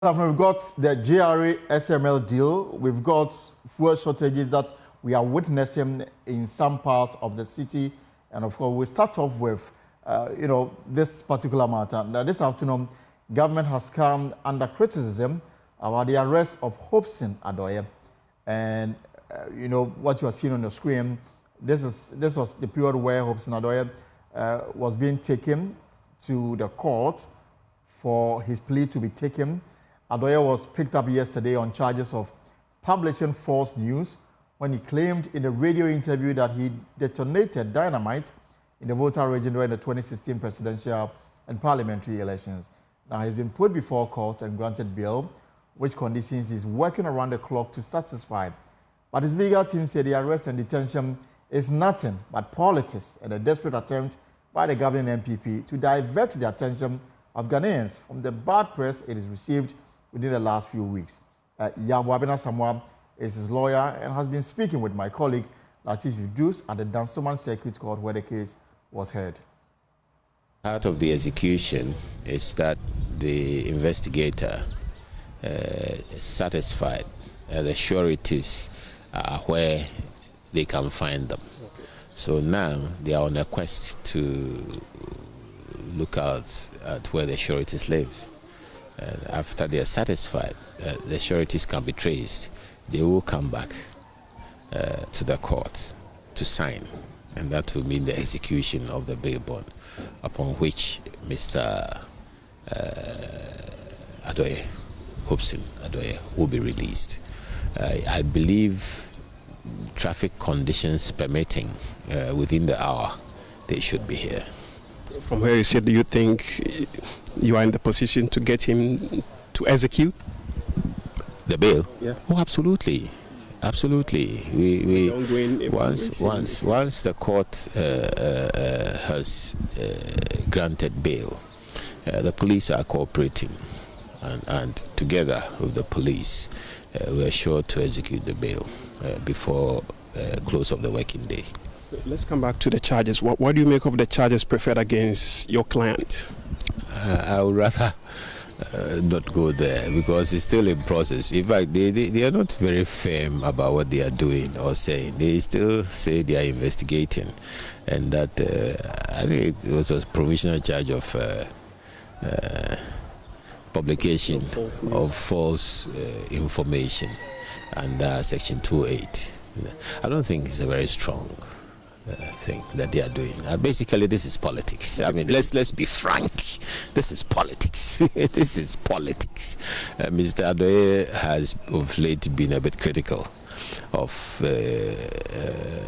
We've got the GRA SML deal. We've got fuel shortages that we are witnessing in some parts of the city. And of course, we start off with, this particular matter. Now, this afternoon, government has come under criticism about the arrest of Hopeson Adorye. And, what you are seeing on the screen, this was the period where Hopeson Adorye was being taken to the court for his plea to be taken. Adorye was picked up yesterday on charges of publishing false news when he claimed in a radio interview that he detonated dynamite in the Volta region during the 2016 presidential and parliamentary elections. Now, he's been put before court and granted bail, which conditions he's working around the clock to satisfy. But his legal team said the arrest and detention is nothing but politics and a desperate attempt by the governing MPP to divert the attention of Ghanaians from the bad press it has received within the last few weeks. Yaw Buaben Asamoa is his lawyer and has been speaking with my colleague Latif Idus at the Dansoman Circuit Court where the case was heard. Part of the execution is that the investigator is satisfied the sureties are where they can find them. Okay. So now they are on a quest to look out at where the sureties live. And after they are satisfied the sureties can be traced, they will come back to the court to sign, and that will mean the execution of the bail bond upon which Mr. Adorye, Hopeson Adorye, will be released. I believe, traffic conditions permitting, within the hour they should be here. From where you sit, do you think you are in the position to get him to execute the bail? Yeah. Oh, absolutely, absolutely. We once the court has granted bail, the police are cooperating, and together with the police, we are sure to execute the bail before close of the working day. Let's come back to the charges. What do you make of the charges preferred against your client? I would rather not go there because it's still in process. In fact, they are not very firm about what they are doing or saying. They still say they are investigating, and that I think it was a provisional charge of publication of false information under Section 208. I don't think it's a very strong thing that they are doing. Basically, this is politics. I mean, let's be frank. This is politics. This is politics. Mr. Adorye has of late been a bit critical of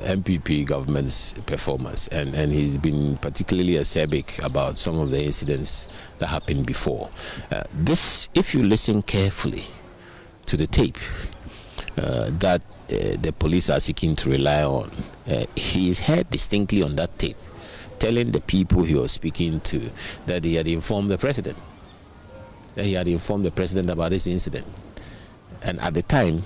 MPP government's performance, and he's been particularly acerbic about some of the incidents that happened before. This, if you listen carefully to the tape that the police are seeking to rely on, he is heard distinctly on that tape telling the people he was speaking to that he had informed the president, about this incident, and at the time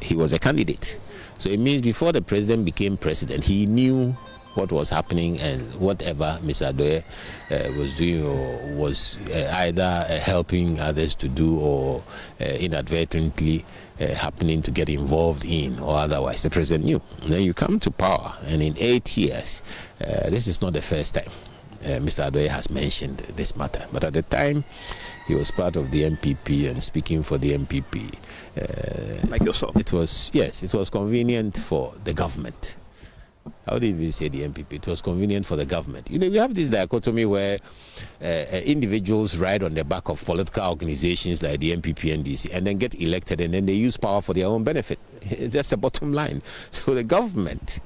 he was a candidate. So it means before the president became president, he knew what was happening, and whatever Mr. Adorye was doing or was either helping others to do or inadvertently happening to get involved in or otherwise, the president knew. Then you come to power, and in 8 years, this is not the first time Mr. Adorye has mentioned this matter. But at the time, he was part of the MPP and speaking for the MPP. Like yourself? It was convenient for the government. I would even say the MPP. It was convenient for the government. We have this dichotomy where individuals ride on the back of political organizations like the MPP, NDC, and then get elected, and then they use power for their own benefit. That's the bottom line. So the government,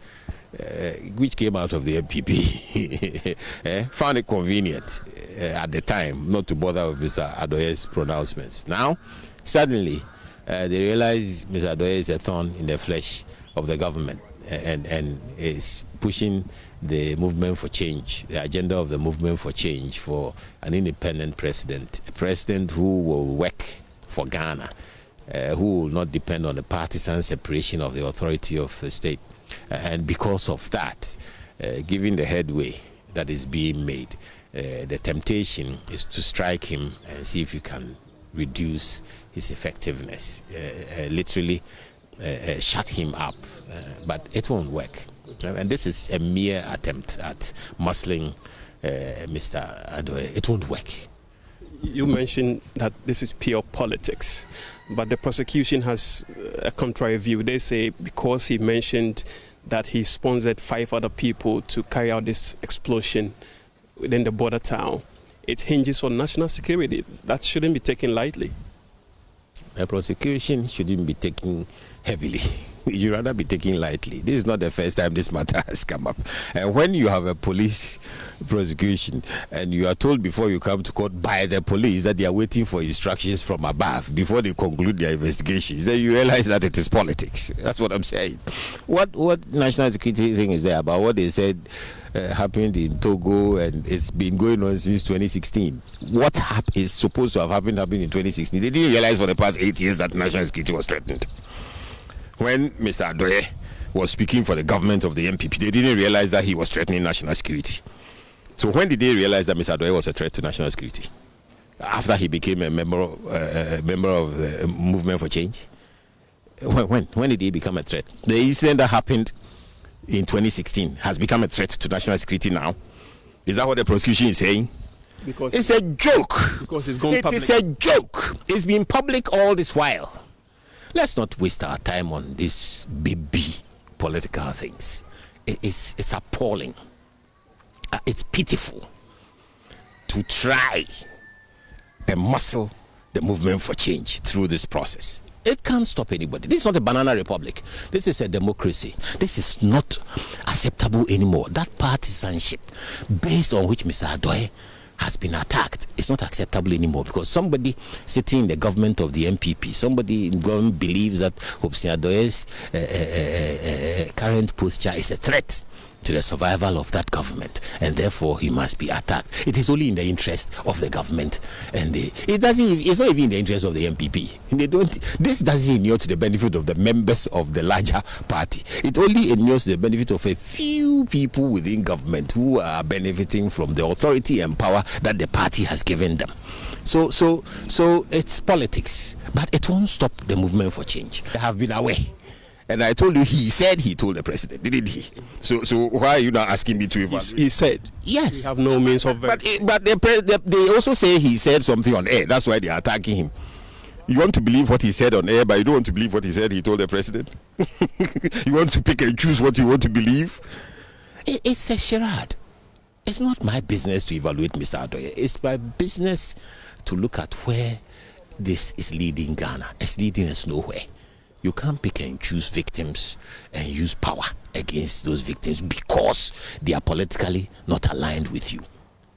which came out of the MPP, found it convenient at the time not to bother with Mr. Adorye's pronouncements. Now, suddenly, they realize Mr. Adorye is a thorn in the flesh of the government, and is pushing the movement for change, the agenda of the movement for change, for an independent president, a president who will work for Ghana, who will not depend on the partisan separation of the authority of the state. And because of that, given the headway that is being made, the temptation is to strike him and see if you can reduce his effectiveness, literally shut him up, but it won't work. And this is a mere attempt at muscling Mr. Adorye. It won't work. You mentioned that this is pure politics, but the prosecution has a contrary view. They say because he mentioned that he sponsored 5 other people to carry out this explosion within the border town, it hinges on national security. That shouldn't be taken lightly. A prosecution shouldn't be taken heavily. You rather be taken lightly. This is not the first time this matter has come up. And when you have a police prosecution and you are told before you come to court by the police that they are waiting for instructions from above before they conclude their investigations, then you realize that it is politics. That's what I'm saying. What national security thing is there about what they said happened in Togo, and it's been going on since 2016. What is supposed to have happened in 2016. They didn't realize for the past 8 years that national security was threatened. When Mr. Adorye was speaking for the government of the MPP, they didn't realize that he was threatening national security. So when did they realize that Mr. Adorye was a threat to national security? After he became a member of the Movement for Change? When did he become a threat? The incident that happened in 2016 has become a threat to national security now. Is that what the prosecution is saying? Because it's a joke. Because it's gone public. It is a joke. It's been public all this while. Let's not waste our time on these baby political things. It's appalling. It's pitiful to try and muscle the movement for change through this process. It can't stop anybody. This is not a banana republic. This is a democracy. This is not acceptable anymore. That partisanship based on which Mr. Adorye has been attacked, it's not acceptable anymore, because somebody sitting in the government of the MPP, somebody in government believes that Hopeson Adorye's current posture is a threat to the survival of that government, and therefore he must be attacked. It is only in the interest of the government, and it's not even in the interest of the MPP. This doesn't inure to the benefit of the members of the larger party. It only inures to the benefit of a few people within government who are benefiting from the authority and power that the party has given them. So it's politics, but it won't stop the movement for change. They have been away. And I told you, he said he told the president, didn't he? So why are you now asking me to evaluate? He said. Yes. We have no means of... But they also say he said something on air. That's why they are attacking him. You want to believe what he said on air, but you don't want to believe what he said he told the president? You want to pick and choose what you want to believe? It's a charade. It's not my business to evaluate Mr. Adorye. It's my business to look at where this is leading Ghana. It's leading us nowhere. You can't pick and choose victims and use power against those victims because they are politically not aligned with you.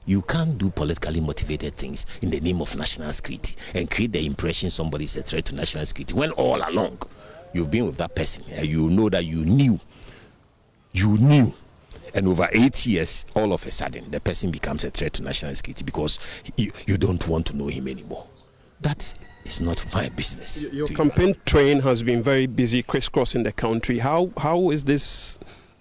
You can't do politically motivated things in the name of national security and create the impression somebody is a threat to national security when all along you've been with that person and you know that you knew, and over 8 years, all of a sudden, the person becomes a threat to national security because you don't want to know him anymore. That is not my business. Your campaign train has been very busy crisscrossing the country. How is this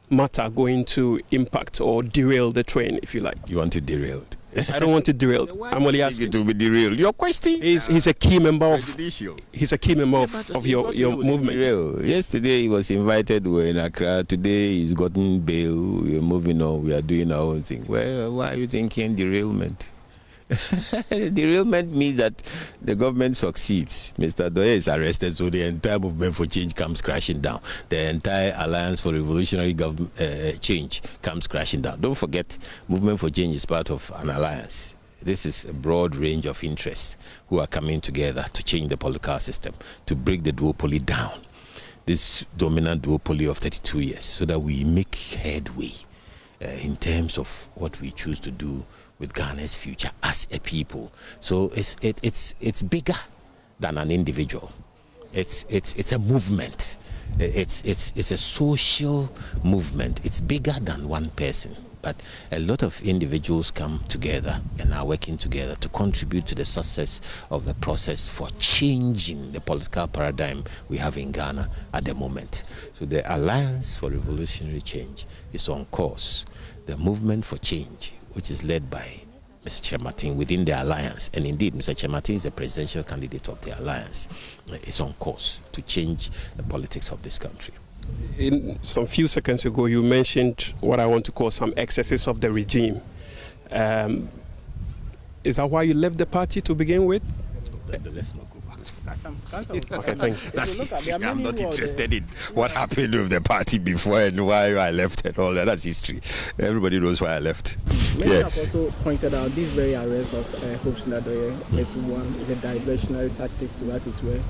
matter going to impact or derail the train, if you like? You want it derailed? I don't want it derailed. I'm only asking. It will be derailed. Your question? He's a key member of. He's a key member of your movement. Derail. Yesterday he was invited. We were in Accra. Today he's gotten bail. We're moving on. We are doing our own thing. Well, why are you thinking derailment? Derailment means that the government succeeds. Mr. Adorye is arrested, so the entire movement for change comes crashing down. The entire alliance for revolutionary change comes crashing down. Don't forget, movement for change is part of an alliance. This is a broad range of interests who are coming together to change the political system, to break the duopoly down, this dominant duopoly of 32 years, so that we make headway in terms of what we choose to do with Ghana's future as a people. So it's bigger than an individual. It's a movement. It's a social movement. It's bigger than one person. But a lot of individuals come together and are working together to contribute to the success of the process for changing the political paradigm we have in Ghana at the moment. So the Alliance for Revolutionary Change is on course. The movement for change, which is led by Mr. Chematin within the alliance, and indeed Mr. Chematin is the presidential candidate of the alliance, is on course to change the politics of this country. In some few seconds ago, you mentioned what I want to call some excesses of the regime. Is that why you left the party to begin with? Let's not go back. Okay, thank you. That's history. I'm not interested in what happened with the party before and why I left and all that. That's history. Everybody knows why I left. Many have also pointed out this very arrest of Hopeson Adorye is one of the diversionary tactics to, as it were,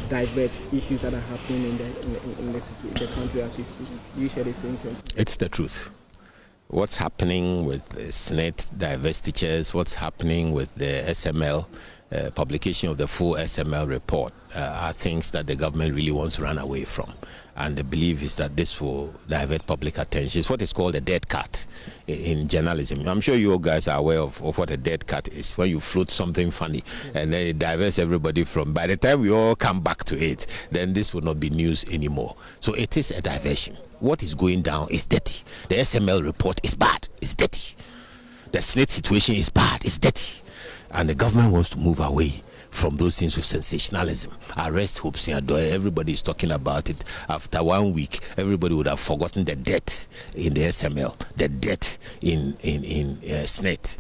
divert issues that are happening in the country as we speak. Do you share the same sentiment? It's the truth. What's happening with the SNET divestitures, what's happening with the SML, publication of the full SML report, are things that the government really wants to run away from. And the belief is that this will divert public attention. It's what is called a dead cat in journalism. I'm sure you guys are aware of what a dead cat is, when you float something funny and then it diverts everybody from. By the time we all come back to it, then this will not be news anymore. So it is a diversion. What is going down is dirty. The SML report is bad, it's dirty. The SNET situation is bad, it's dirty. And the government wants to move away from those things with sensationalism. Arrest Hopeson Adorye, everybody is talking about it. After 1 week, everybody would have forgotten the debt in the SML, the debt in SNET.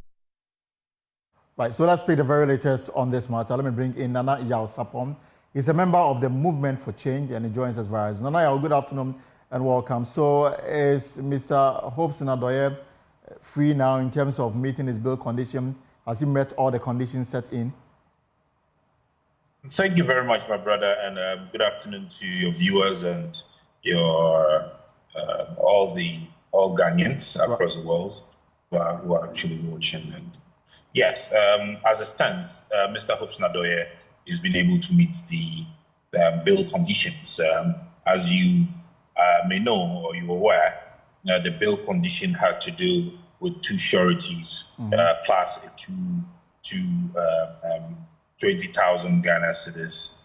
Right, so let's play the very latest on this matter. Let me bring in Nana Yaw Sapon. He's a member of the Movement for Change and he joins us via Zoom. Nana Yaw, good afternoon and welcome. So is Mr. Hopeson Adorye free now in terms of meeting his bail condition? Has he met all the conditions set in? Thank you very much, my brother, and good afternoon to your viewers and your all Ghanaians across the world who are actually watching. And yes, as it stands, Mr. Hopeson Adorye has been able to meet the bail conditions. As you may know or you're aware, the bail condition had to do with two sureties plus two 20,000 Ghana cedis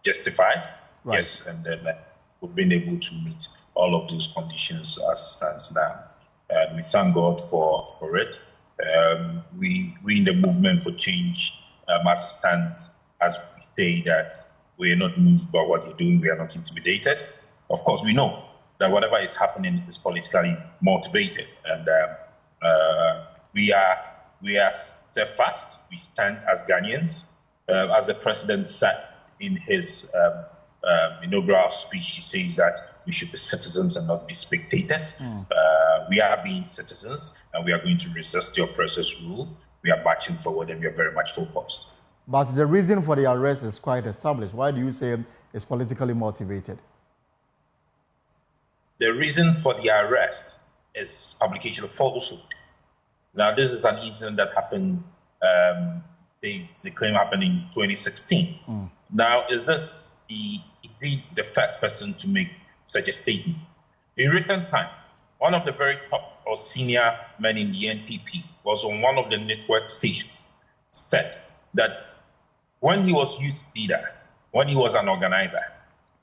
justified. Right. Yes, and then we've been able to meet all of those conditions as it stands now. We thank God for it. We in the Movement for Change, as it stands, as we say that we are not moved by what you're doing, we are not intimidated. Of course, we know that whatever is happening is politically motivated, and we are steadfast. We stand as Ghanaians. As the president said in his inaugural speech, he says that we should be citizens and not be spectators. We are being citizens, and we are going to resist the oppressor's rule. We are marching forward, and we are very much focused. But the reason for the arrest is quite established. Why do you say it's politically motivated? The reason for the arrest is publication of falsehood. Now, this is an incident that happened, they claim happened in 2016. Now, is this the first person to make such a statement? In recent time, one of the very top or senior men in the NPP was on one of the network stations, said that when he was youth leader, when he was an organizer,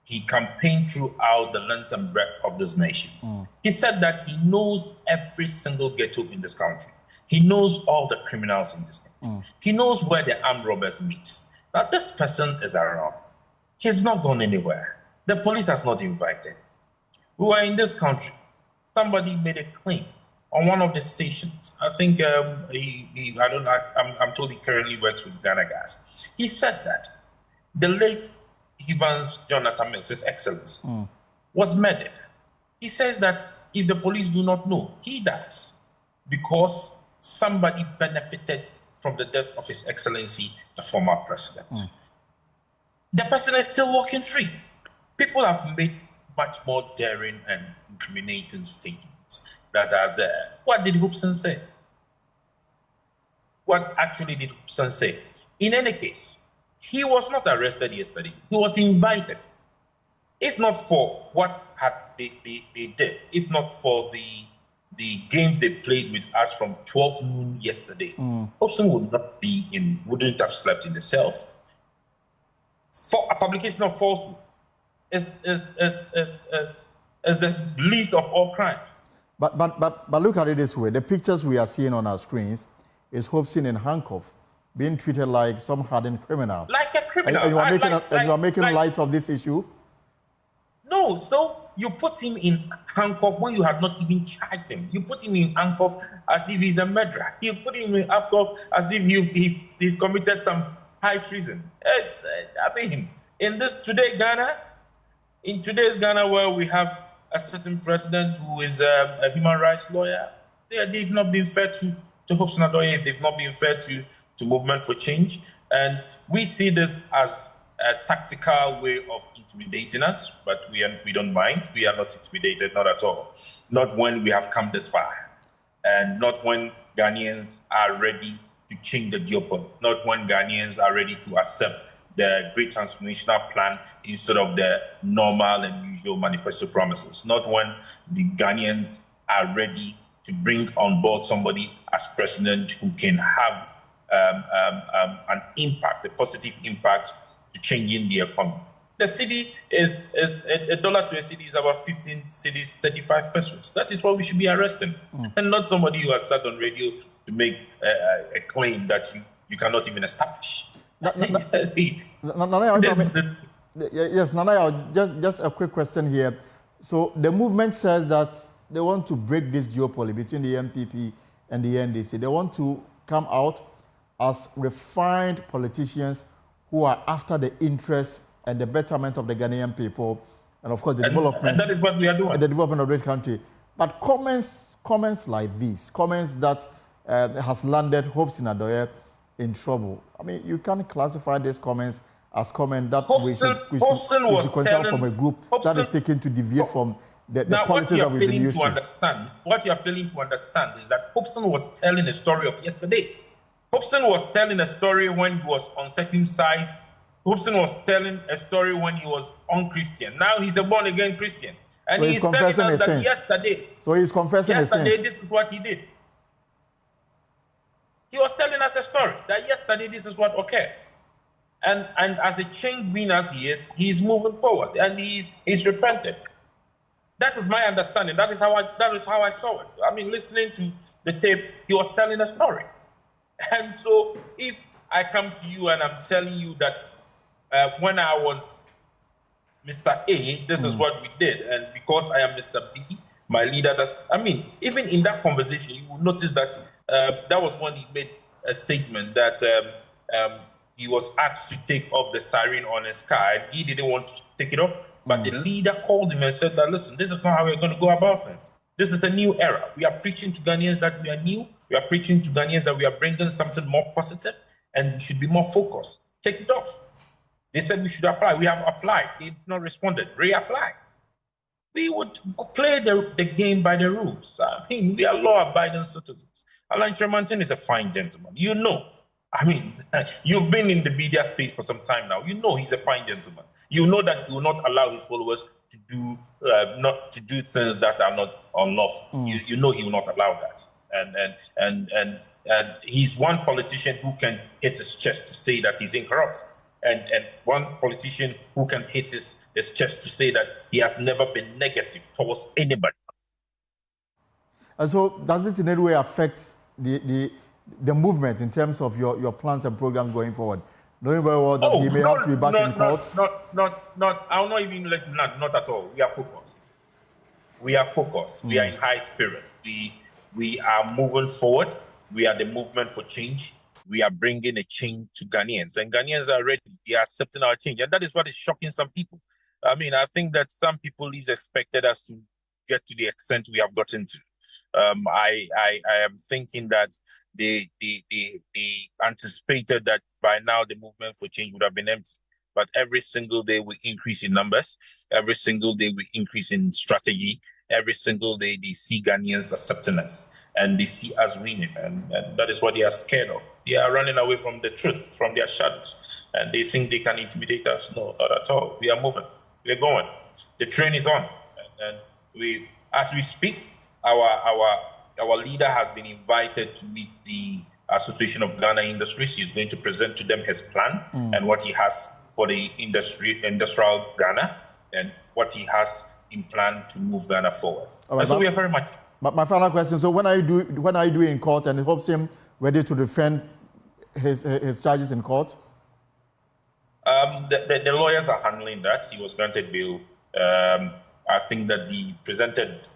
he campaigned throughout the length and breadth of this nation. He said that he knows every single ghetto in this country. He knows all the criminals in this country. He knows where the armed robbers meet. Now, this person is around. He's not gone anywhere. The police has not invited. We were in this country. Somebody made a claim on one of the stations. I think I'm told he currently works with Ghana Gas. He said that the late Evans Jonathan Mills, His Excellency, was murdered. He says that if the police do not know, he does, because somebody benefited from the death of His Excellency, the former president. The person is still walking free. People have made much more daring and incriminating statements that are there. What did Hopeson say? What actually did Hopeson say? In any case, he was not arrested yesterday. He was invited. If not for what they did, if not for the games they played with us from 12 noon yesterday, Hopeson wouldn't have slept in the cells. For a publication of falsehood is the least of all crimes. But look at it this way. The pictures we are seeing on our screens is Hopeson in handcuffs, being treated like some hardened criminal. Like a criminal. And you are making light of this issue? No, so you put him in handcuffs when you have not even charged him. You put him in handcuffs as if he's a murderer. You put him in handcuffs as if he's committed some high treason. I mean, in today's Ghana, where we have a certain president who is a human rights lawyer, they've not been fair to Hopeson Adorye. They've not been fair to Movement for Change, and we see this as a tactical way of intimidating us, but we don't mind. We are not intimidated, not at all. Not when we have come this far, and not when Ghanaians are ready to change the geopolitics, not when Ghanaians are ready to accept the great transformational plan instead of the normal and usual manifesto promises, not when the Ghanaians are ready to bring on board somebody as president who can have an impact, a positive impact to changing the economy. The cedi is $1 to a cedi is about 15 cedis, 35 pesos. That is what we should be arresting, and not somebody who has sat on radio to make a claim that you cannot even establish. Nana, just a quick question here. So the movement says that they want to break this duopoly between the MPP and the NDC. They want to come out as refined politicians who are after the interests and the betterment of the Ghanaian people, and of course the development. And that is what we are doing. The development of the country. But comments like these, comments that has landed Hopeson Adorye in trouble. I mean, you can't classify these comments as comments that we should consider from a group that is seeking to deviate from the policies that we've been used to. What you are failing to understand is that Hopeson was telling a story of yesterday. Hopeson was telling a story when he was uncircumcised. Hopeson was telling a story when he was unchristian. Now he's a born-again Christian. And so he's telling us that yesterday. So he's confessing his sins. Yesterday, this is what he did. He was telling us a story that yesterday this is what occurred. And as a change being as he is, he's moving forward and he's repented. That is my understanding. That is how I saw it. I mean, listening to the tape, he was telling a story. And so if I come to you and I'm telling you that when I was Mr. A, this is what we did. And because I am Mr. B, my leader does. I mean, even in that conversation, you will notice that that was when he made a statement that he was asked to take off the siren on his car and he didn't want to take it off. But the leader called him and said that, listen, this is not how we're going to go about things. This is a new era. We are preaching to Ghanaians that we are new. We are preaching to Ghanaians that we are bringing something more positive and we should be more focused. Take it off. They said we should apply. We have applied. They've not responded. Reapply. We would play the game by the rules. I mean, we are law-abiding citizens. Alain Tremontin is a fine gentleman. You know. I mean, you've been in the media space for some time now. You know he's a fine gentleman. You know that he will not allow his followers to do not to do things that are not unlawful. You know he will not allow that. And he's one politician who can hit his chest to say that he's incorrupt, and one politician who can hit his chest to say that he has never been negative towards anybody. And so, does it in any way affect the movement in terms of your plans and programs going forward? Knowing very well that he may have to be back in court. I'll not even let you know. Not at all. We are focused. We are focused. We are in high spirit. We are moving forward. We are the movement for change. We are bringing a change to Ghanaians, and Ghanaians are ready. They are accepting our change, and that is what is shocking some people. I mean, I think that some people least expected us to get to the extent we have gotten to. I am thinking that they anticipated that by now the movement for change would have been empty. But every single day we increase in numbers. Every single day we increase in strategy. Every single day they see Ghanaians accepting us and they see us winning. And that is what they are scared of. They are running away from the truth, from their shadows. And they think they can intimidate us. No, not at all. We are moving. We are going. The train is on. And we, as we speak, our leader has been invited to meet the Association of Ghana Industries. He's going to present to them his plan and what he has for the industrial Ghana and what he has in plan to move Ghana forward. And so we are very much My final question, so when are you doing in court, and Hopeson ready to defend his charges in court? The lawyers are handling that. He was granted bail. I think that they presented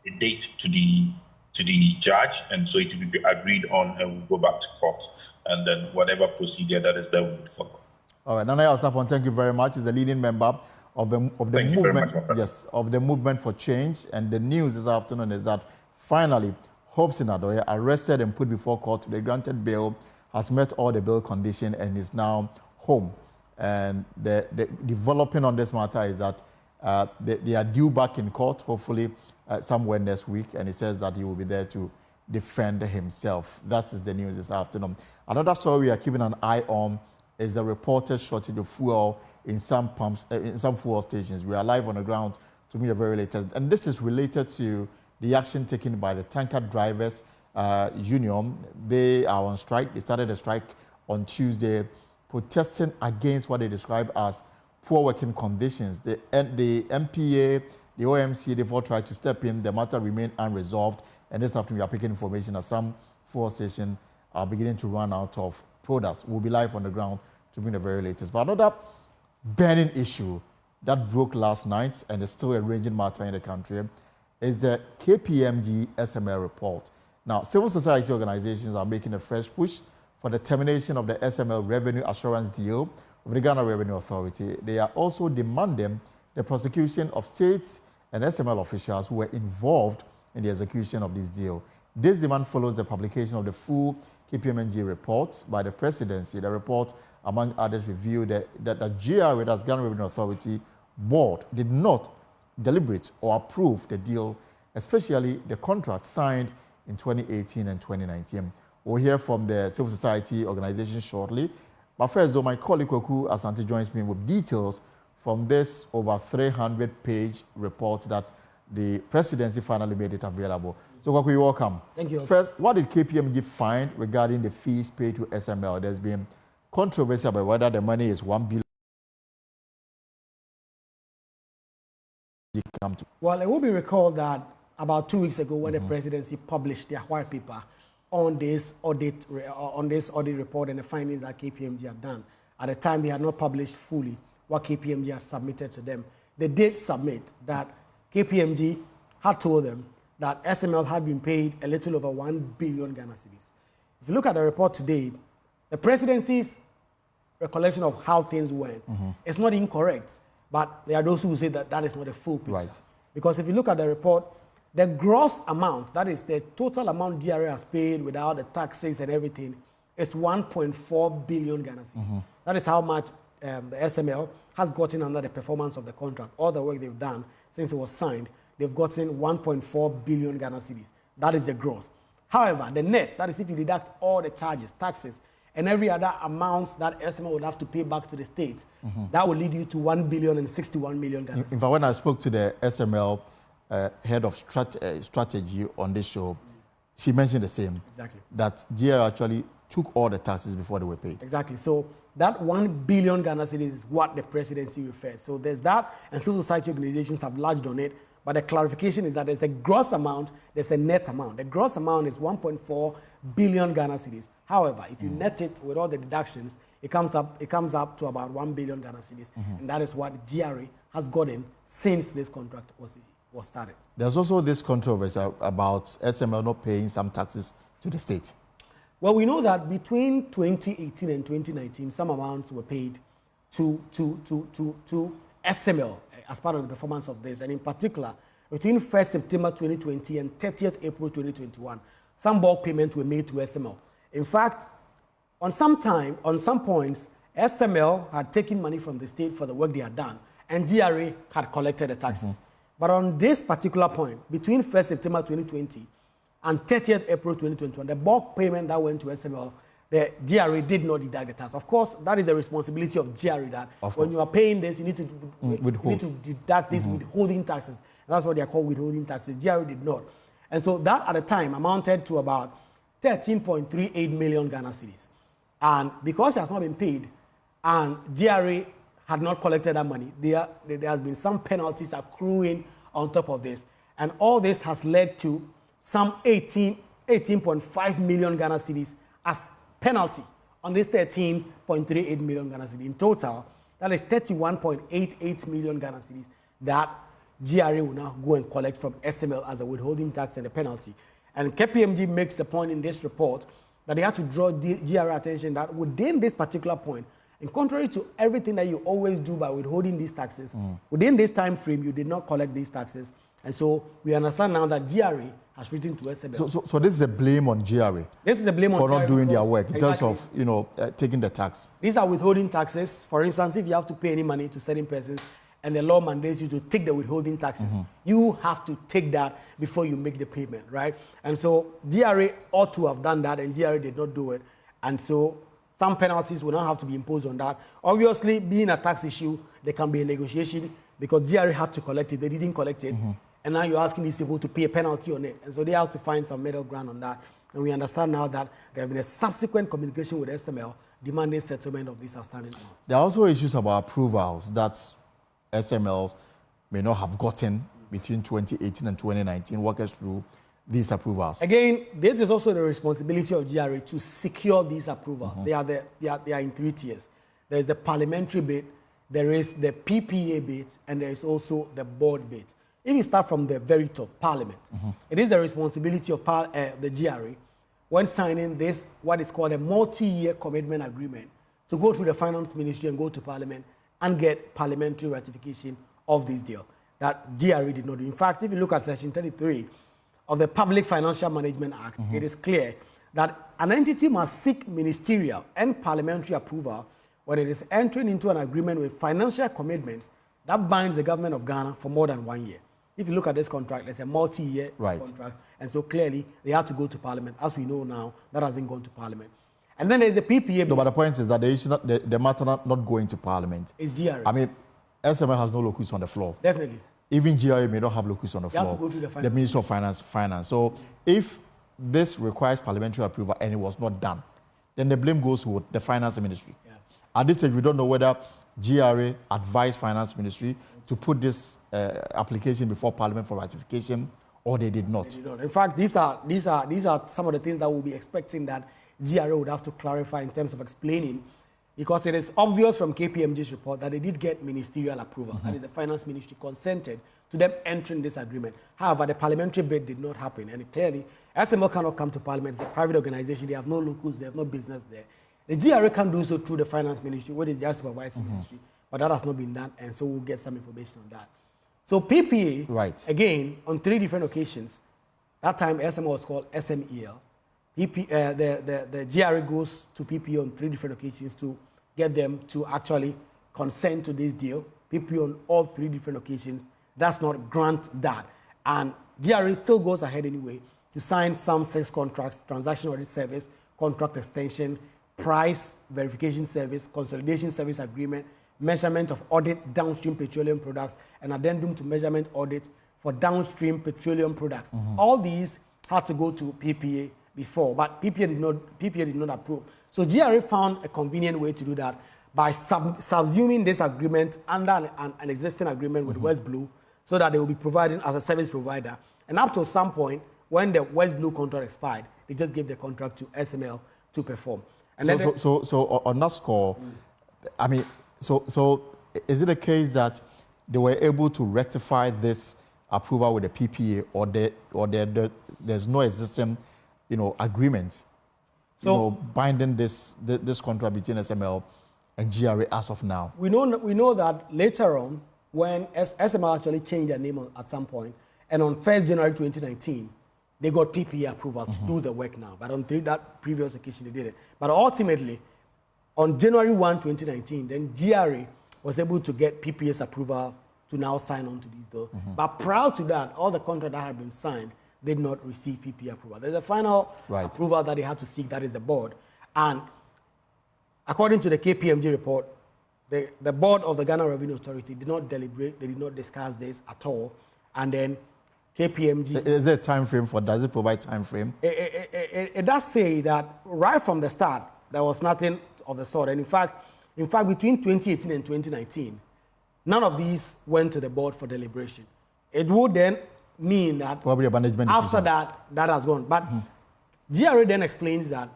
a date to the judge, and so it will be agreed on, and we'll go back to court, and then whatever procedure that is there will follow. All right, Nana Osapon, thank you very much. He's a leading member of the movement. Yes, of the movement for change. And the news this afternoon is that finally, Hopeson Adorye, arrested and put before court, the granted bail, has met all the bail conditions and is now home. And the developing on this matter is that they are due back in court, hopefully somewhere next week, and he says that he will be there to defend himself. That is the news this afternoon. Another story we are keeping an eye on is the reported shortage of fuel in some pumps, in some fuel stations. We are live on the ground to meet the very latest, and this is related to the action taken by the tanker drivers union. They are on strike. They started a strike on Tuesday, protesting against what they describe as poor working conditions. The MPA, the OMC, they've all tried to step in. The matter remained unresolved, and this afternoon we are picking information that some fuel stations are beginning to run out of products. We'll be live on the ground to bring the very latest. But another burning issue that broke last night and is still a raging matter in the country is the KPMG SML report. Now, civil society organizations are making a fresh push for the termination of the SML revenue assurance deal with the Ghana Revenue Authority. They are also demanding the prosecution of states and SML officials who were involved in the execution of this deal. This demand follows the publication of the full KPMG report by the presidency. The report, among others, reviewed that the GRA, that's Ghana Revenue Authority board, did not deliberate or approve the deal, especially the contract signed in 2018 and 2019. We'll hear from the civil society organization shortly. But first, though, my colleague Kwaku Asante joins me with details from this over 300-page report that the presidency finally made it available. So, Kwaku, you're welcome. Thank you. First, what did KPMG find regarding the fees paid to SML? There's been controversy about whether the money is 1 billion. Well, it will be recalled that about 2 weeks ago, when the presidency published their white paper on this audit report and the findings that KPMG had done, at the time they had not published fully what KPMG had submitted to them. They did submit that KPMG had told them that SML had been paid a little over 1 billion Ghana cedis. If you look at the report today, the presidency's recollection of how things went is not incorrect, but there are those who say that that is not a full picture. Right. Because if you look at the report, the gross amount, that is the total amount DRA has paid without the taxes and everything, is 1.4 billion Ghana cedis. That is how much the SML has gotten under the performance of the contract. All the work they've done since it was signed, they've gotten 1.4 billion Ghana cedis. That is the gross. However, the net, that is if you deduct all the charges, taxes, and every other amount that SML would have to pay back to the state, that will lead you to 1 billion and 61 million Ghana cedis. In fact, when I spoke to the SML head of strategy on this show, she mentioned the same. Exactly. That GR actually took all the taxes before they were paid. Exactly. So that 1 billion Ghana cedis is what the presidency refers. So there's that, and civil society organizations have lodged on it. But the clarification is that there's a gross amount, there's a net amount. The gross amount is 1.4 billion Ghana cedis. However, if you net it with all the deductions, it comes up to about 1 billion Ghana cedis, and that is what GRA has gotten since this contract was started. There's also this controversy about SML not paying some taxes to the state. Well, we know that between 2018 and 2019, some amounts were paid to SML as part of the performance of this, and in particular, between 1st September 2020 and 30th April 2021, some bulk payments were made to SML. In fact, on some points, SML had taken money from the state for the work they had done, and GRA had collected the taxes. But on this particular point, between 1st September 2020 and 30th April 2021, the bulk payment that went to SML, the GRA did not deduct the tax. Of course, that is the responsibility of GRA, that when you are paying this, you need to deduct these withholding taxes. And that's what they are called, withholding taxes. GRA did not. And so that at the time amounted to about 13.38 million Ghana cedis. And because it has not been paid and GRA had not collected that money, there has been some penalties accruing on top of this. And all this has led to some 18.5 million Ghana cedis as penalty on this 13.38 million Ghana cedis. In total, that is 31.88 million Ghana cedis that GRA will now go and collect from SML as a withholding tax and a penalty. And KPMG makes the point in this report that they have to draw GRA attention that within this particular point, and contrary to everything that you always do by withholding these taxes, within this time frame, you did not collect these taxes. And so we understand now that GRA has written to SML. So this is a blame on GRA. This is a blame for on not GRA doing their work in terms exactly. of taking the tax. These are withholding taxes. For instance, if you have to pay any money to certain persons and the law mandates you to take the withholding taxes, you have to take that before you make the payment, right? And so GRA ought to have done that, and GRA did not do it. And so some penalties will now have to be imposed on that. Obviously, being a tax issue, there can be a negotiation because GRA had to collect it. They didn't collect it. And now you're asking these people to pay a penalty on it. And so they have to find some middle ground on that. And we understand now that there has been a subsequent communication with SML demanding settlement of this outstanding amount. There are also issues about approvals that SML may not have gotten between 2018 and 2019. Walk us through these approvals. Again, this is also the responsibility of GRA to secure these approvals. They are in 3 tiers. There is the parliamentary bit, there is the PPA bit, and there is also the board bit. If you start from the very top, Parliament, it is the responsibility of the GRA when signing this, what is called a multi-year commitment agreement, to go through the Finance Ministry and go to Parliament and get parliamentary ratification of this deal that GRA did not do. In fact, if you look at Section 33 of the Public Financial Management Act, it is clear that an entity must seek ministerial and parliamentary approval when it is entering into an agreement with financial commitments that binds the government of Ghana for more than 1 year. If you look at this contract, it's a multi-year contract, and so clearly they have to go to Parliament. As we know now, that hasn't gone to Parliament. And then there's the PPA. No, but the point is that the issue, the matter not going to Parliament. It's GRA. I mean, SML has no locus on the floor. Definitely. Even GRA may not have locus on the floor. You have to go to the Minister of Finance. So if this requires parliamentary approval and it was not done, then the blame goes to the Finance Ministry. Yeah. At this stage, we don't know whether GRA advised Finance Ministry to put this application before Parliament for ratification, or they did not. They did not. In fact, these are some of the things that we'll be expecting that GRA would have to clarify in terms of explaining, because it is obvious from KPMG's report that they did get ministerial approval. That is, the Finance Ministry consented to them entering this agreement. However, the parliamentary bid did not happen, and clearly, SML cannot come to Parliament. It's a private organization. They have no locus. They have no business there. The GRA can do so through the Finance Ministry, which is the supervising ministry, but that has not been done, and so we'll get some information on that. So PPA, again, on 3 different occasions, that time SML was called SMEL. The GRA goes to PPA on 3 different occasions to get them to actually consent to this deal. PPA on all 3 different occasions does not grant that. And GRA still goes ahead anyway to sign some 6 contracts: transaction audit service, contract extension, price verification service, consolidation service agreement, measurement of audit downstream petroleum products, and addendum to measurement audit for downstream petroleum products. All these had to go to PPA before, but PPA did not approve. So GRA found a convenient way to do that by subsuming this agreement under an existing agreement with West Blue, so that they will be providing as a service provider. And up to some point, when the West Blue contract expired, they just gave the contract to SML to perform. And so on that score, I mean, so is it a case that they were able to rectify this approval with the PPA, or there's no existing, agreement, binding this contract between SML and GRA as of now? We know that later on, when SML actually changed their name at some point, and on 1st January 2019, they got PPA approval to do the work now. But on that previous occasion, they did it. But ultimately, on January 1, 2019, then GRA was able to get PPA's approval to now sign on to this deal. But prior to that, all the contracts that had been signed did not receive PPA approval. There's a final approval that they had to seek, that is the board. And according to the KPMG report, the board of the Ghana Revenue Authority did not deliberate, they did not discuss this at all. And then KPMG... Is there a time frame for, does it provide time frame? It does say that right from the start, there was nothing of the sort. And in fact, between 2018 and 2019, none of these went to the board for deliberation. It would then mean that probably a management after decision. that has gone. But GRA then explains that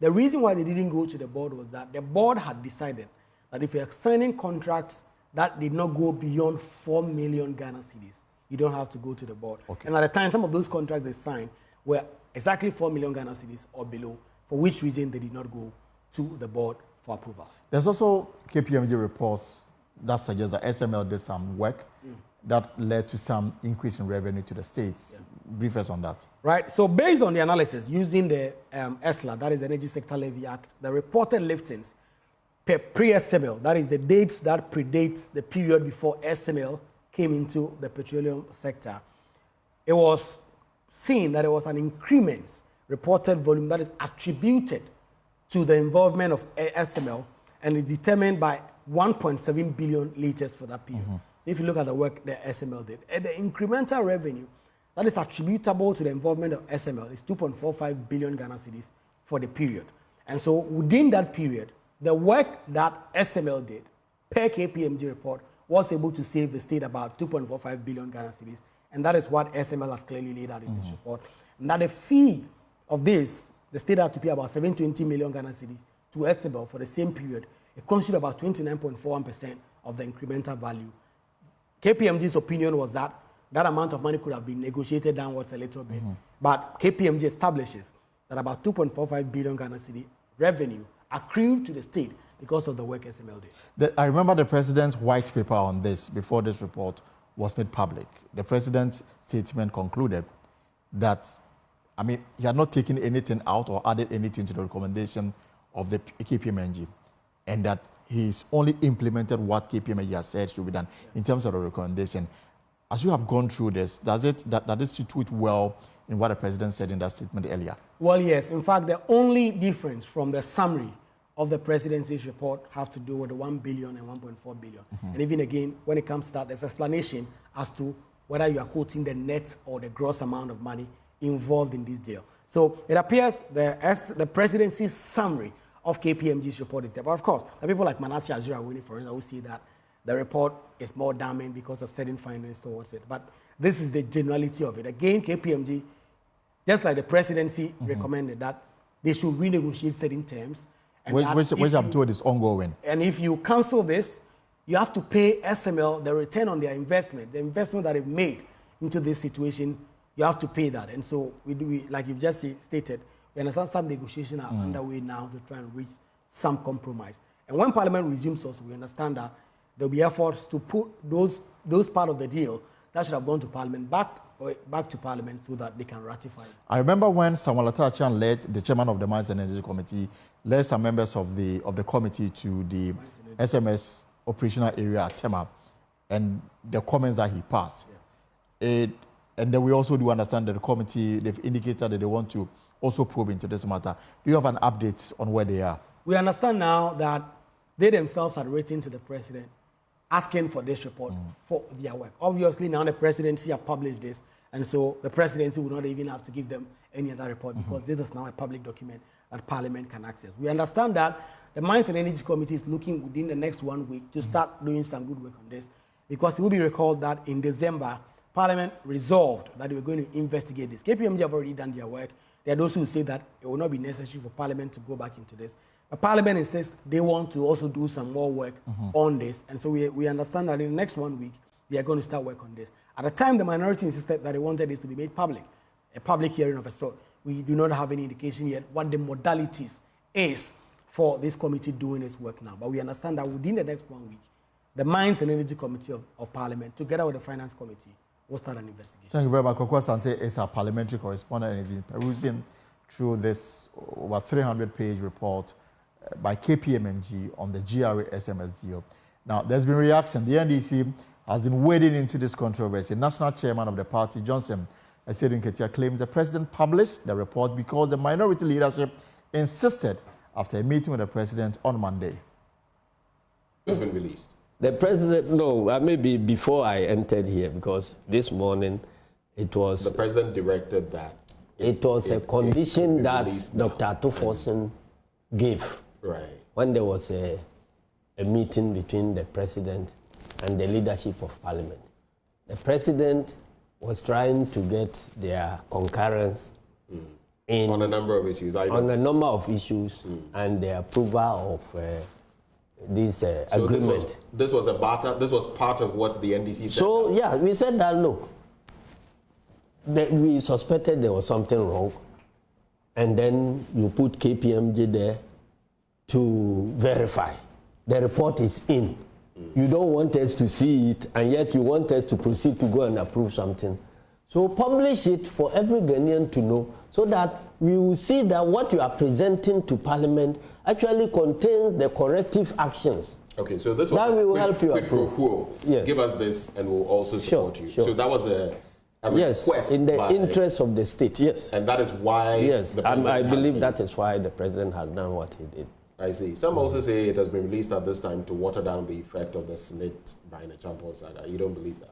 the reason why they didn't go to the board was that the board had decided that if you're signing contracts that did not go beyond 4 million Ghana cedis, you don't have to go to the board. Okay. And at the time, some of those contracts they signed were exactly 4 million Ghana cedis or below, for which reason they did not go to the board for approval. There's also KPMG reports that suggest that SML did some work that led to some increase in revenue to the states. Brief us on that. Right. So based on the analysis using the ESLA, that is the Energy Sector Levy Act, the reported liftings per pre-SML, that is the dates that predate the period before SML came into the petroleum sector, it was seen that there was an increment reported volume that is attributed to the involvement of SML and is determined by 1.7 billion liters for that period. So if you look at the work that SML did, the incremental revenue that is attributable to the involvement of SML is 2.45 billion Ghana cedis for the period. And so within that period, the work that SML did per KPMG report was able to save the state about 2.45 billion Ghana cedis. And that is what SML has clearly laid out in this report. And that the fee of this, the state had to pay about 720 million Ghana cedis to SML for the same period. It constituted about 29.41% of the incremental value. KPMG's opinion was that that amount of money could have been negotiated downwards a little bit. But KPMG establishes that about 2.45 billion Ghana cedi revenue accrued to the state because of the work SML did. I remember the president's white paper on this before this report was made public. The president's statement concluded that, I mean, he had not taken anything out or added anything to the recommendation of the KPMG, and that he's only implemented what KPMG has said should be done in terms of the recommendation. As you have gone through this, does it situate well in what the president said in that statement earlier? Well, yes. In fact, the only difference from the summary of the presidency's report have to do with the 1 billion and 1.4 billion. And even again, when it comes to that, there's explanation as to whether you are quoting the net or the gross amount of money involved in this deal. So it appears the presidency's summary of KPMG's report is there. But of course, the people like Manasseh Azura, for instance, will see that the report is more damning because of certain findings towards it. But this is the generality of it. Again, KPMG, just like the presidency recommended that they should renegotiate certain terms. And which I'm told is ongoing. And if you cancel this, you have to pay SML the return on their investment, the investment that they've made into this situation. You have to pay that. And so, like you've just stated, we understand some negotiations are underway now to try and reach some compromise. And when Parliament resumes also, we understand that there'll be efforts to put those part of the deal that should have gone to Parliament back to Parliament so that they can ratify it. I remember when Samuel Atachan led, the chairman of the Mines and Energy Committee, led some members of the committee to the SMS operational area at Tema, and the comments that he passed. And then we also do understand that the committee, they've indicated that they want to also probe into this matter. Do you have an update on where they are? We understand now that they themselves had written to the president asking for this report for their work. Obviously, now the presidency have published this, and so the presidency will not even have to give them any other report because this is now a public document that Parliament can access. We understand that the Mines and Energy Committee is looking within the next 1 week to start doing some good work on this, because it will be recalled that in December, Parliament resolved that they were going to investigate this. KPMG have already done their work. There are those who say that it will not be necessary for Parliament to go back into this. But Parliament insists they want to also do some more work on this. And so we understand that in the next 1 week, they are going to start work on this. At the time, the minority insisted that they wanted this to be made public, a public hearing of a sort. We do not have any indication yet what the modalities is for this committee doing its work now. But we understand that within the next 1 week, the Mines and Energy Committee of Parliament, together with the Finance Committee, will start an investigation. Thank you very much. Kokwa Sante is our parliamentary correspondent and has been perusing through this over 300-page report by KPMG on the GRA SMS deal. Now, there's been reaction. The NDC has been wading into this controversy. National chairman of the party, Johnson Asiedu Nketia, claims the president published the report because the minority leadership insisted after a meeting with the president on Monday. It's been released. The president, no, maybe before I entered here, because this morning it was... The president directed that. It was a condition that Dr. Tuforsen gave. Right. When there was a meeting between the president and the leadership of Parliament. The president was trying to get their concurrence on a number of issues. On a number of issues and the approval of this so agreement. This was a barter. This was part of what the NDC said. So yeah, we said that look, we suspected there was something wrong, and then you put KPMG there to verify. The report is in. You don't want us to see it, and yet you want us to proceed to go and approve something. So publish it for every Ghanaian to know, so that we will see that what you are presenting to Parliament actually contains the corrective actions. Okay, so this was that will help you quid pro approve. quo. Yes. Give us this, and we'll also support you. Sure. So that was a yes, request in the interest of the state. Yes, and that is why. Yes, the president I believe has that is why the president has done what he did. I see. Some also say it has been released at this time to water down the effect of the Senate by the Champon saga. You don't believe that?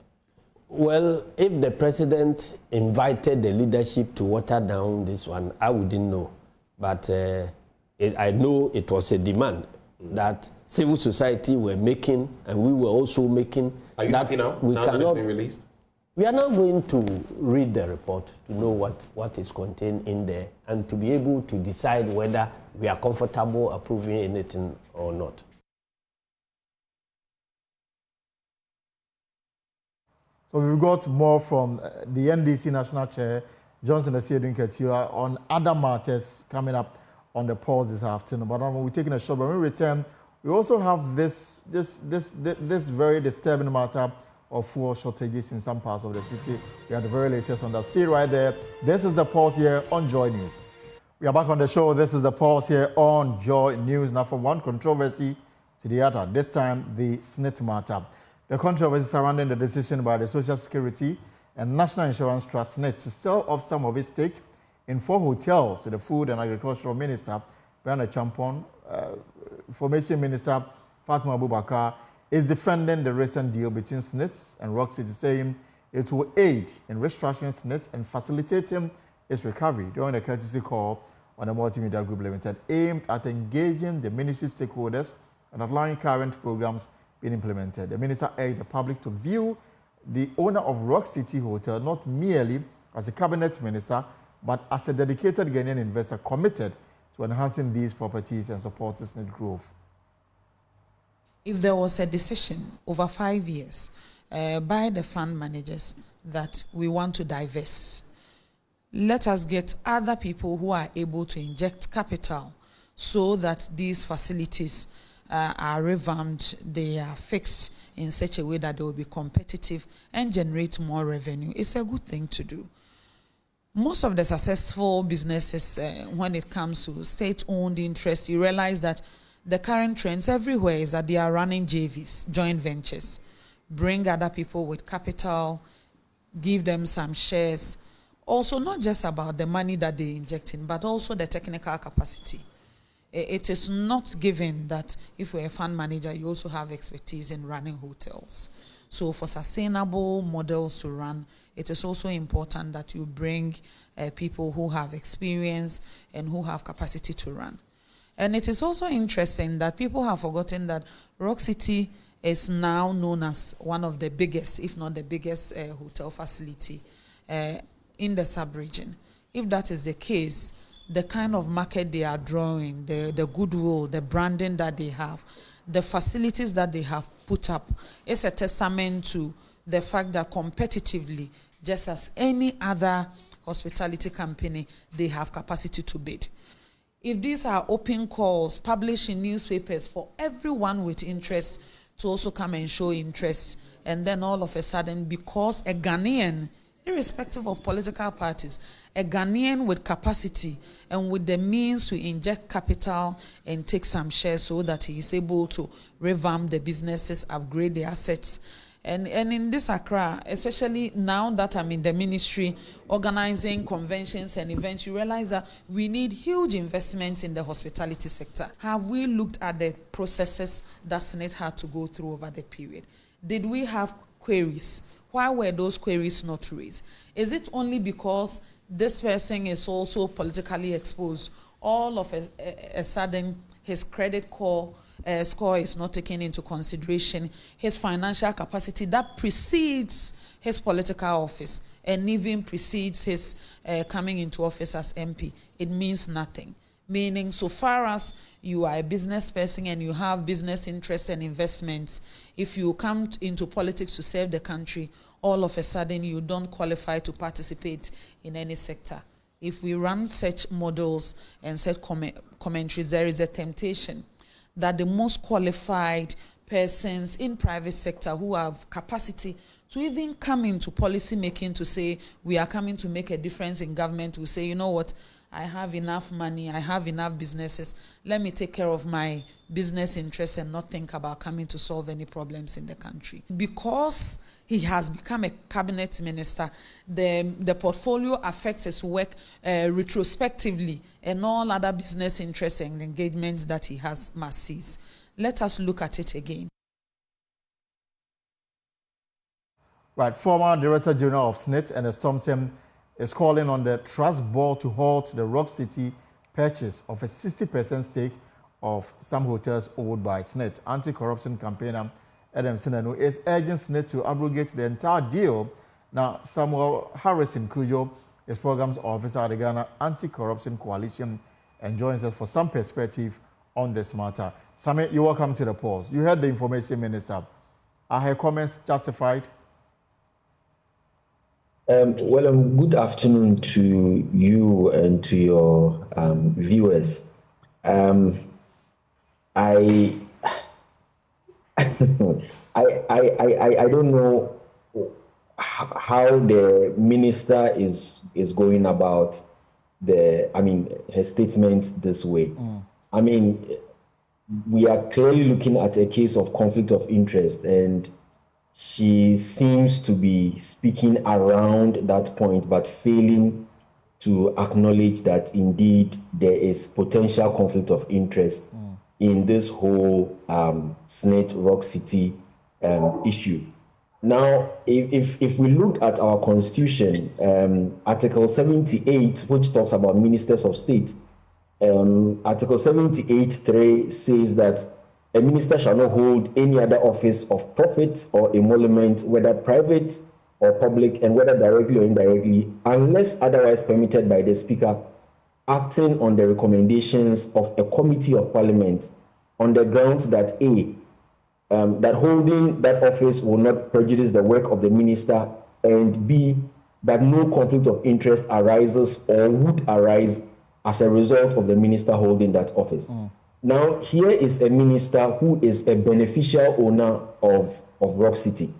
Well, if the president invited the leadership to water down this one, I wouldn't know. But I know it was a demand that civil society were making, and we were also making. Are you happy now? We now that it's been released? We are not going to read the report to know what is contained in there and to be able to decide whether we are comfortable approving anything or not. So we've got more from the NDC National Chair, Johnson Asiedun-Ketua, on other matters coming up on the pause this afternoon. But we're taking a short break. When we return, we also have this very disturbing matter of fuel shortages in some parts of the city. We have the very latest on that. Stay right there. This is the pause here on Joy News. We are back on the show. This is the pause here on Joy News. Now, from one controversy to the other, this time the SNIT matter. The controversy surrounding the decision by the Social Security and National Insurance Trust SNIT to sell off some of its stake in 4 hotels to the Food and Agricultural Minister, Bernard Champon, Information Minister Fatima Abubakar, is defending the recent deal between SNIT and Rock City, saying it will aid in restructuring SNIT and facilitating its recovery during a courtesy call on the Multimedia Group Limited, aimed at engaging the ministry stakeholders and outlining current programs being implemented. The minister urged the public to view the owner of Rock City Hotel not merely as a cabinet minister, but as a dedicated Ghanaian investor committed to enhancing these properties and supporting SNIT growth. If there was a decision over 5 years by the fund managers that we want to divest, let us get other people who are able to inject capital so that these facilities are revamped, they are fixed in such a way that they will be competitive and generate more revenue. It's a good thing to do. Most of the successful businesses, when it comes to state-owned interests, you realize that the current trends everywhere is that they are running JVs, joint ventures, bring other people with capital, give them some shares. Also, not just about the money that they inject in, but also the technical capacity. It is not given that if you're a fund manager, you also have expertise in running hotels. So for sustainable models to run, it is also important that you bring people who have experience and who have capacity to run. And it is also interesting that people have forgotten that Rock City is now known as one of the biggest, if not the biggest, hotel facility in the sub-region. If that is the case, the kind of market they are drawing, the goodwill, the branding that they have, the facilities that they have put up, is a testament to the fact that competitively, just as any other hospitality company, they have capacity to bid. If these are open calls published in newspapers for everyone with interest to also come and show interest, and then all of a sudden, because a Ghanaian, irrespective of political parties, a Ghanaian with capacity and with the means to inject capital and take some shares so that he is able to revamp the businesses, upgrade the assets. And in this Accra, especially now that I'm in the ministry organizing conventions and events, you realize that we need huge investments in the hospitality sector. Have we looked at the processes that SNIT had to go through over the period? Did we have queries? Why were those queries not raised? Is it only because this person is also politically exposed. All of a sudden, his credit score is not taken into consideration. His financial capacity that precedes his political office and even precedes his coming into office as MP. It means nothing. Meaning, so far as you are a business person and you have business interests and investments, if you come into politics to serve the country, all of a sudden you don't qualify to participate in any sector. If we run such models and such commentaries, there is a temptation that the most qualified persons in private sector who have capacity to even come into policy making to say, we are coming to make a difference in government, will say, you know what, I have enough money, I have enough businesses, let me take care of my business interests and not think about coming to solve any problems in the country. Because he has become a cabinet minister, the portfolio affects his work retrospectively, and all other business interests and engagements that he has must cease. Let us look at it again. Right, former Director General of SNIT, Ernest Thompson, is calling on the Trust Board to halt the Rock City purchase of a 60% stake of some hotels owned by SNIT. Anti-corruption campaigner Adam Sinanu is urging SNIT to abrogate the entire deal. Now, Samuel Harrison Kujo is Programs Officer at the Ghana Anti-Corruption Coalition and joins us for some perspective on this matter. Sami, you're welcome to the pause. You heard the Information Minister. Are her comments justified? Good afternoon to you and to your viewers. I don't know how the minister is going about her statement this way. We are clearly looking at a case of conflict of interest, and she seems to be speaking around that point, but failing to acknowledge that indeed there is potential conflict of interest in this whole SNIT Rock City issue. Now, if we look at our constitution, Article 78, which talks about ministers of state, Article 78(3) says that a minister shall not hold any other office of profit or emolument, whether private or public, and whether directly or indirectly, unless otherwise permitted by the Speaker, acting on the recommendations of a committee of Parliament, on the grounds that A, that holding that office will not prejudice the work of the minister, and B, that no conflict of interest arises or would arise as a result of the minister holding that office. Now, here is a minister who is a beneficial owner of Rock City.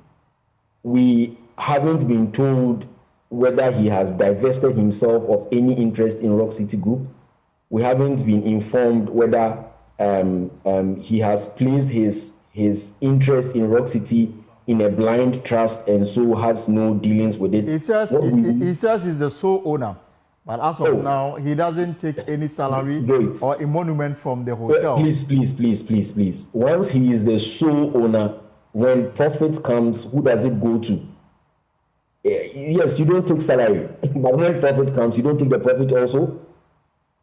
We haven't been told whether he has divested himself of any interest in Rock City Group. We haven't been informed whether he has placed his interest in Rock City in a blind trust and so has no dealings with it. He says he's the sole owner. But as of now, he doesn't take any salary or emolument from the hotel. Please. Once he is the sole owner, when profit comes, who does it go to? Yes, you don't take salary. But when profit comes, you don't take the profit also?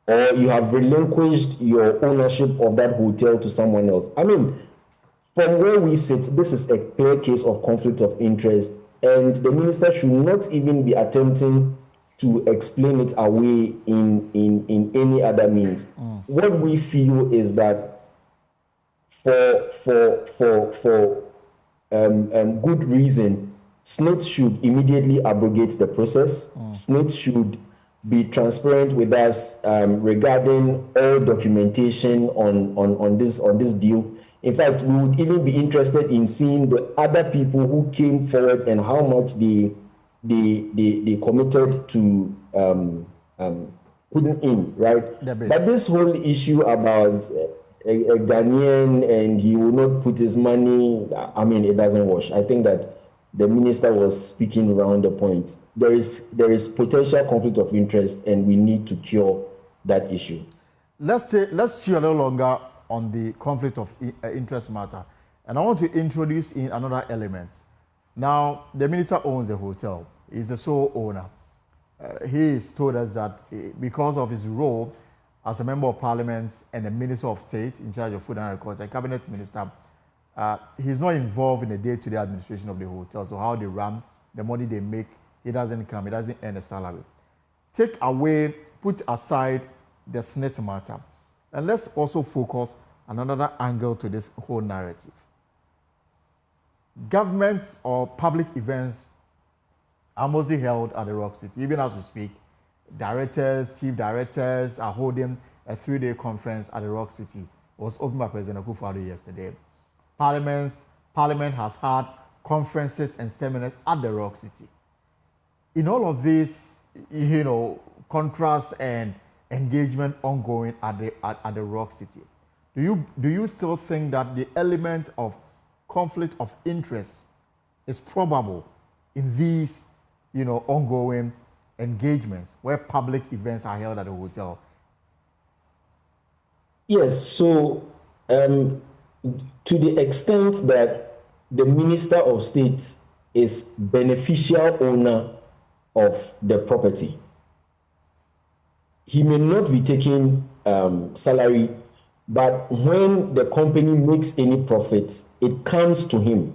Or you have relinquished your ownership of that hotel to someone else. From where we sit, this is a clear case of conflict of interest, and the minister should not even be attempting to explain it away in any other means. What we feel is that for good reason, SNIT should immediately abrogate the process. SNIT should be transparent with us regarding all documentation on this deal. In fact, we would even be interested in seeing the other people who came forward and how much they committed to putting in, right? But this whole issue about a Ghanaian and he will not put his money, it doesn't wash. I think that the minister was speaking around the point. There is potential conflict of interest, and we need to cure that issue. Let's chew a little longer on the conflict of interest matter. And I want to introduce in another element. Now, the minister owns the hotel. He's the sole owner. he has told us that because of his role as a member of parliament and a minister of state in charge of food and agriculture, a cabinet minister, he's not involved in the day-to-day administration of the hotel. So how they run, the money they make, he doesn't come, he doesn't earn a salary. Put aside the SNIT matter, and let's also focus on another angle to this whole narrative. Governments or public events are mostly held at the Rock City. Even as we speak, directors, chief directors are holding a 3-day conference at the Rock City. It was opened by President Akufo-Addo yesterday. Parliament has had conferences and seminars at the Rock City. In all of this, contrast and engagement ongoing at the Rock City, do you still think that the element of conflict of interest is probable in these ongoing engagements where public events are held at a hotel? Yes, so to the extent that the Minister of State is beneficial owner of the property, he may not be taking salary, but when the company makes any profits, it comes to him.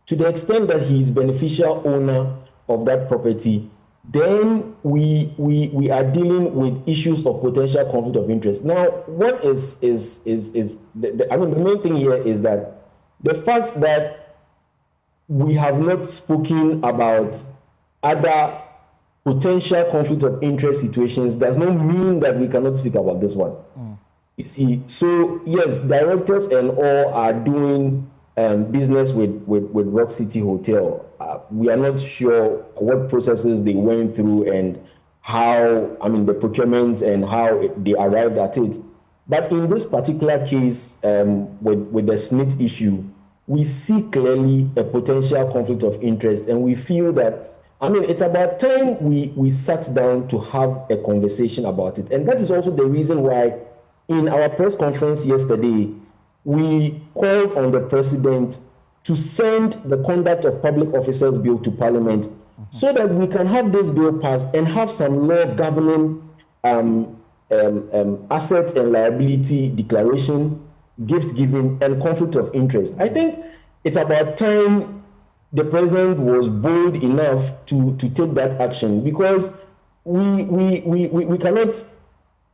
To the extent that he is beneficial owner of that property, then we are dealing with issues of potential conflict of interest. Now, what is the main thing here is that the fact that we have not spoken about other potential conflict of interest situations does not mean that we cannot speak about this one. You see, so yes, directors and all are doing business with Rock City Hotel. We are not sure what processes they went through and how, the procurement and how they arrived at it. But in this particular case, with the SNIT issue, we see clearly a potential conflict of interest, and we feel that, it's about time we sat down to have a conversation about it. And that is also the reason why in our press conference yesterday, we called on the president to send the Conduct of Public Officers Bill to Parliament so that we can have this bill passed and have some law governing assets and liability declaration, gift giving, and conflict of interest. I think it's about time the president was bold enough to take that action, because we cannot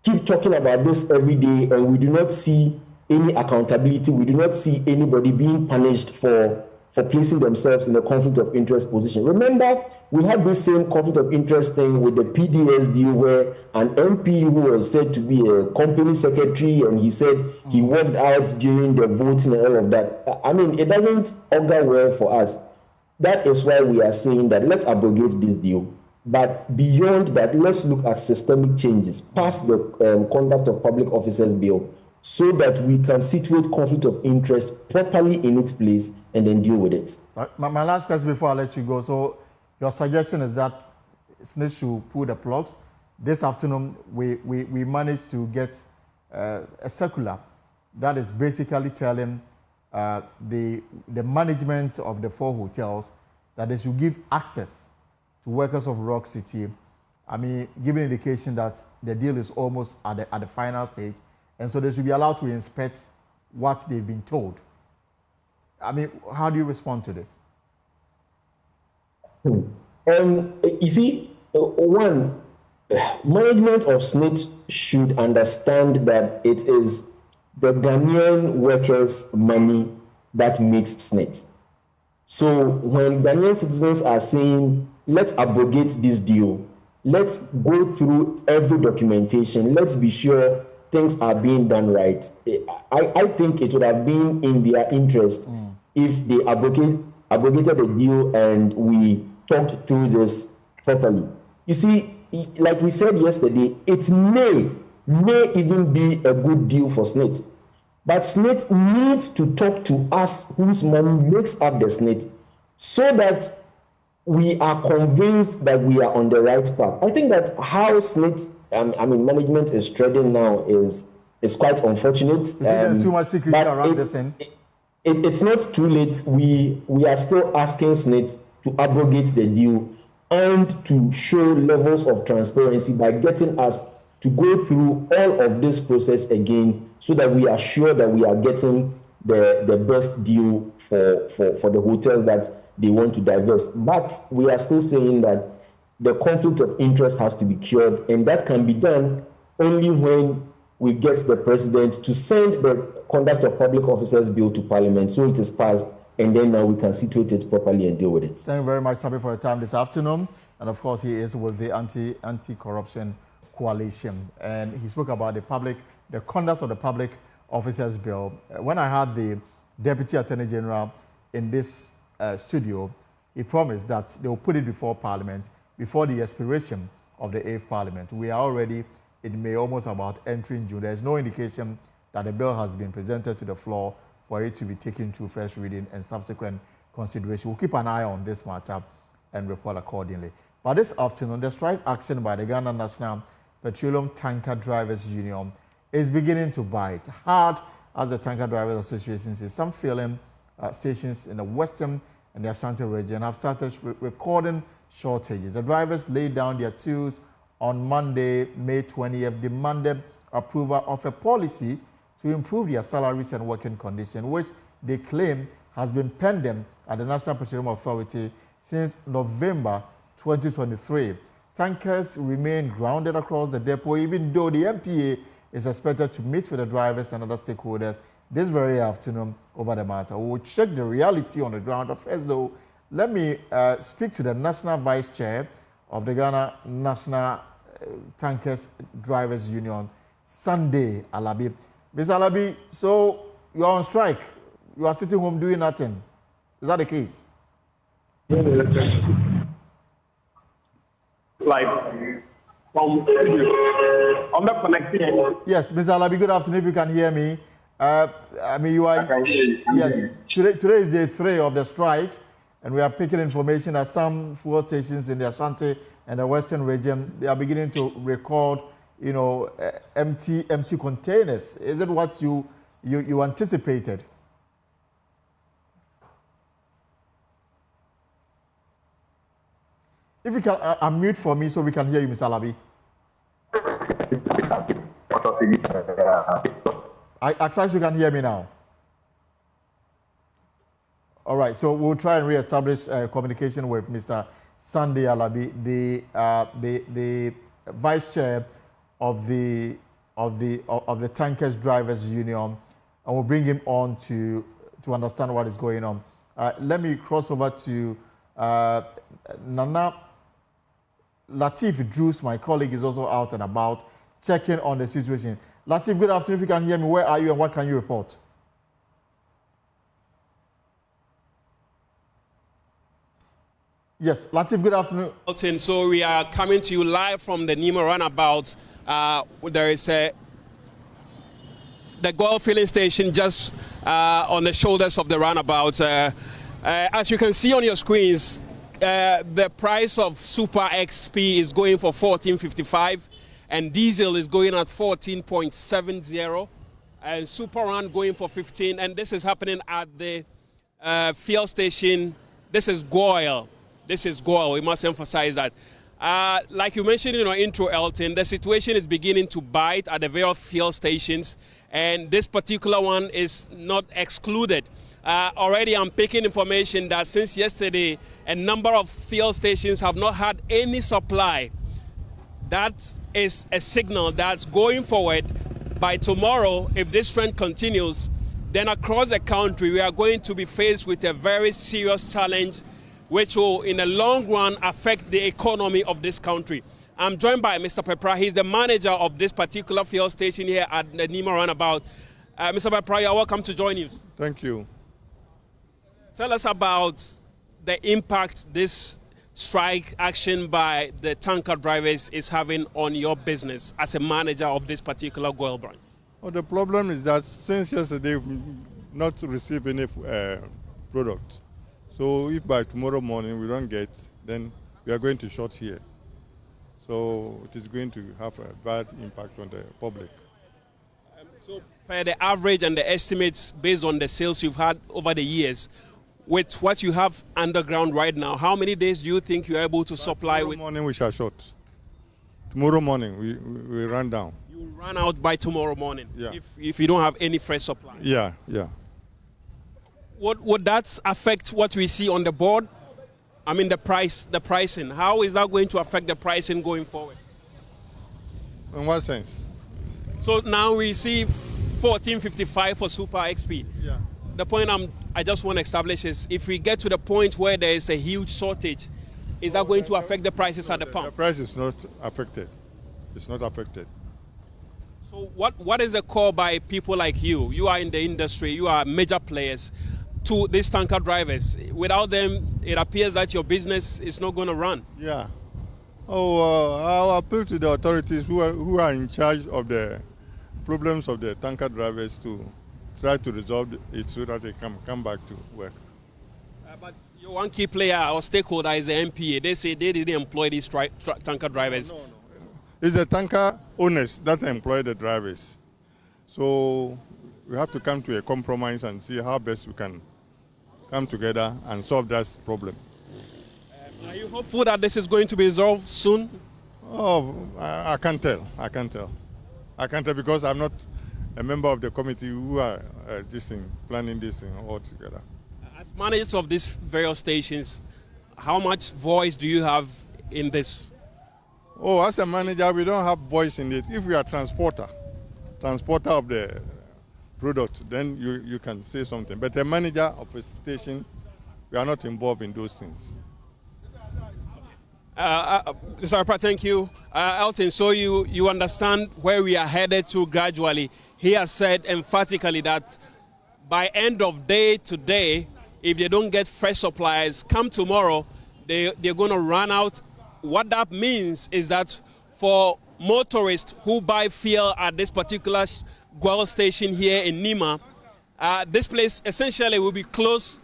keep talking about this every day and we do not see any accountability. We do not see anybody being punished for placing themselves in a conflict of interest position. Remember, we had this same conflict of interest thing with the PDS deal, where an MP who was said to be a company secretary, and he said he walked out during the voting and all of that. It doesn't augur well for us. That is why we are saying that let's abrogate this deal. But beyond that, let's look at systemic changes past the Conduct of Public Officers Bill, so that we can situate conflict of interest properly in its place and then deal with it. So my last question before I let you go. So your suggestion is that SNIT should pull the plugs. This afternoon, we managed to get a circular that is basically telling the management of the 4 hotels that they should give access to workers of Rock City. Giving indication that the deal is almost at the final stage, and so they should be allowed to inspect what they've been told. How do you respond to this? You see, one, management of SNIT should understand that it is the Ghanaian workers' money that makes SNIT. So when Ghanaian citizens are saying, let's abrogate this deal, let's go through every documentation, let's be sure things are being done right, I think it would have been in their interest if they abrogated the deal and we talked through this properly. You see, like we said yesterday, it may even be a good deal for SNIT. But SNIT needs to talk to us whose money makes up the SNIT, so that we are convinced that we are on the right path. I think that how SNIT, management is treading now is quite unfortunate. There's too much secrecy around this thing. It's not too late. We are still asking SNIT to abrogate the deal and to show levels of transparency by getting us to go through all of this process again so that we are sure that we are getting the best deal for the hotels that they want to divest. But we are still saying that the conflict of interest has to be cured, and that can be done only when we get the president to send the Conduct of Public Officers Bill to Parliament so it is passed, and then now we can situate it properly and deal with it. Thank you very much, Sabi, for your time this afternoon. And of course, he is with the anti-corruption coalition, and he spoke about the conduct of the Public Officers Bill. When I had the Deputy Attorney General in this studio, he promised that they will put it before Parliament before the expiration of the 8th Parliament. We are already in May, almost about entering June. There is no indication that the bill has been presented to the floor for it to be taken to first reading and subsequent consideration. We'll keep an eye on this matter and report accordingly. But this afternoon, the strike action by the Ghana National Petroleum Tanker Drivers Union is beginning to bite hard, as the Tanker Drivers Association says. Some filling stations in the Western and the Ashanti region have started recording shortages. The drivers laid down their tools on Monday, May 20th, demanded approval of a policy to improve their salaries and working conditions, which they claim has been pending at the National Petroleum Authority since November 2023. Tankers remain grounded across the depot, even though the MPA is expected to meet with the drivers and other stakeholders this very afternoon over the matter. We'll check the reality on the ground. First, though, let me speak to the National Vice Chair of the Ghana National Tankers Drivers Union, Sunday Alabi. Ms. Alabi, so you are on strike. You are sitting home doing nothing. Is that the case? Like, I'm not connecting. Yes, Ms. Alabi, good afternoon, if you can hear me. I mean, you are. I can hear you. Yeah, today is day 3 of the strike, and we are picking information that some fuel stations in the Ashanti and the Western region, they are beginning to record, empty containers. Is it what you anticipated? If you can unmute for me so we can hear you, Ms. Alabi. I trust you can hear me now. All right, so we'll try and re-establish communication with Mr. Sunday Alabi, the vice chair of the Tankers Drivers Union, and we'll bring him on to understand what is going on. Let me cross over to Nana Latif Drews, my colleague, is also out and about checking on the situation. Latif, good afternoon. If you can hear me, where are you and what can you report? Yes, Latif, good afternoon. So we are coming to you live from the Nima roundabout. There is the Goil filling station just on the shoulders of the roundabout. As you can see on your screens, the price of Super XP is going for $14.55, and diesel is going at $14.70, and Super Run going for $15. And this is happening at the fuel station. This is Goil. This is Goil. We must emphasize that. Like you mentioned in our intro, Elton, the situation is beginning to bite at the various fuel stations, and this particular one is not excluded. Already I'm picking information that since yesterday, a number of fuel stations have not had any supply. That is a signal that's going forward. By tomorrow, if this trend continues, then across the country, we are going to be faced with a very serious challenge, which will, in the long run, affect the economy of this country. I'm joined by Mr. Pepra. He's the manager of this particular fuel station here at the Nima roundabout. Mr. Pepra, you're welcome to join us. Thank you. Tell us about the impact this strike action by the tanker drivers is having on your business as a manager of this particular Goil branch. Well, the problem is that since yesterday we've not received any product. So if by tomorrow morning we don't get, then we are going to short here. So it is going to have a bad impact on the public. So per the average and the estimates based on the sales you've had over the years, with what you have underground right now, how many days do you think you're able to supply with? Tomorrow morning we shall short. Tomorrow morning we run down. You will run out by tomorrow morning. Yeah. If you don't have any fresh supply. Yeah. Would that affect what we see on the board? I mean the pricing. How is that going to affect the pricing going forward? In what sense? So now we see 14.55 for Super XP. Yeah. The point I just want to establish is if we get to the point where there is a huge shortage, is that going to affect the prices at the pump? The price is not affected. It's not affected. So what is the call by people like you? You are in the industry, you are major players, to these tanker drivers. Without them, it appears that your business is not going to run. Yeah. I'll appeal to the authorities who are in charge of the problems of the tanker drivers to try to resolve it so that they can come back to work. But your one key player or stakeholder is the MPA. They say they didn't employ these tanker drivers. No. It's the tanker owners that employ the drivers. So we have to come to a compromise and see how best we can come together and solve that problem. Are you hopeful that this is going to be resolved soon? Oh, I can't tell. I can't tell because I'm not a member of the committee who are planning this thing all together. As managers of these various stations, how much voice do you have in this? Oh, as a manager, we don't have voice in it. If we are transporter of the product, then you can say something. But a manager of a station, we are not involved in those things. Mr. Arpa, thank you. Elton, so you understand where we are headed to gradually. He has said emphatically that by end of day today, if they don't get fresh supplies, come tomorrow, they're going to run out. What that means is that for motorists who buy fuel at this particular Goil station here in Nima, this place essentially will be close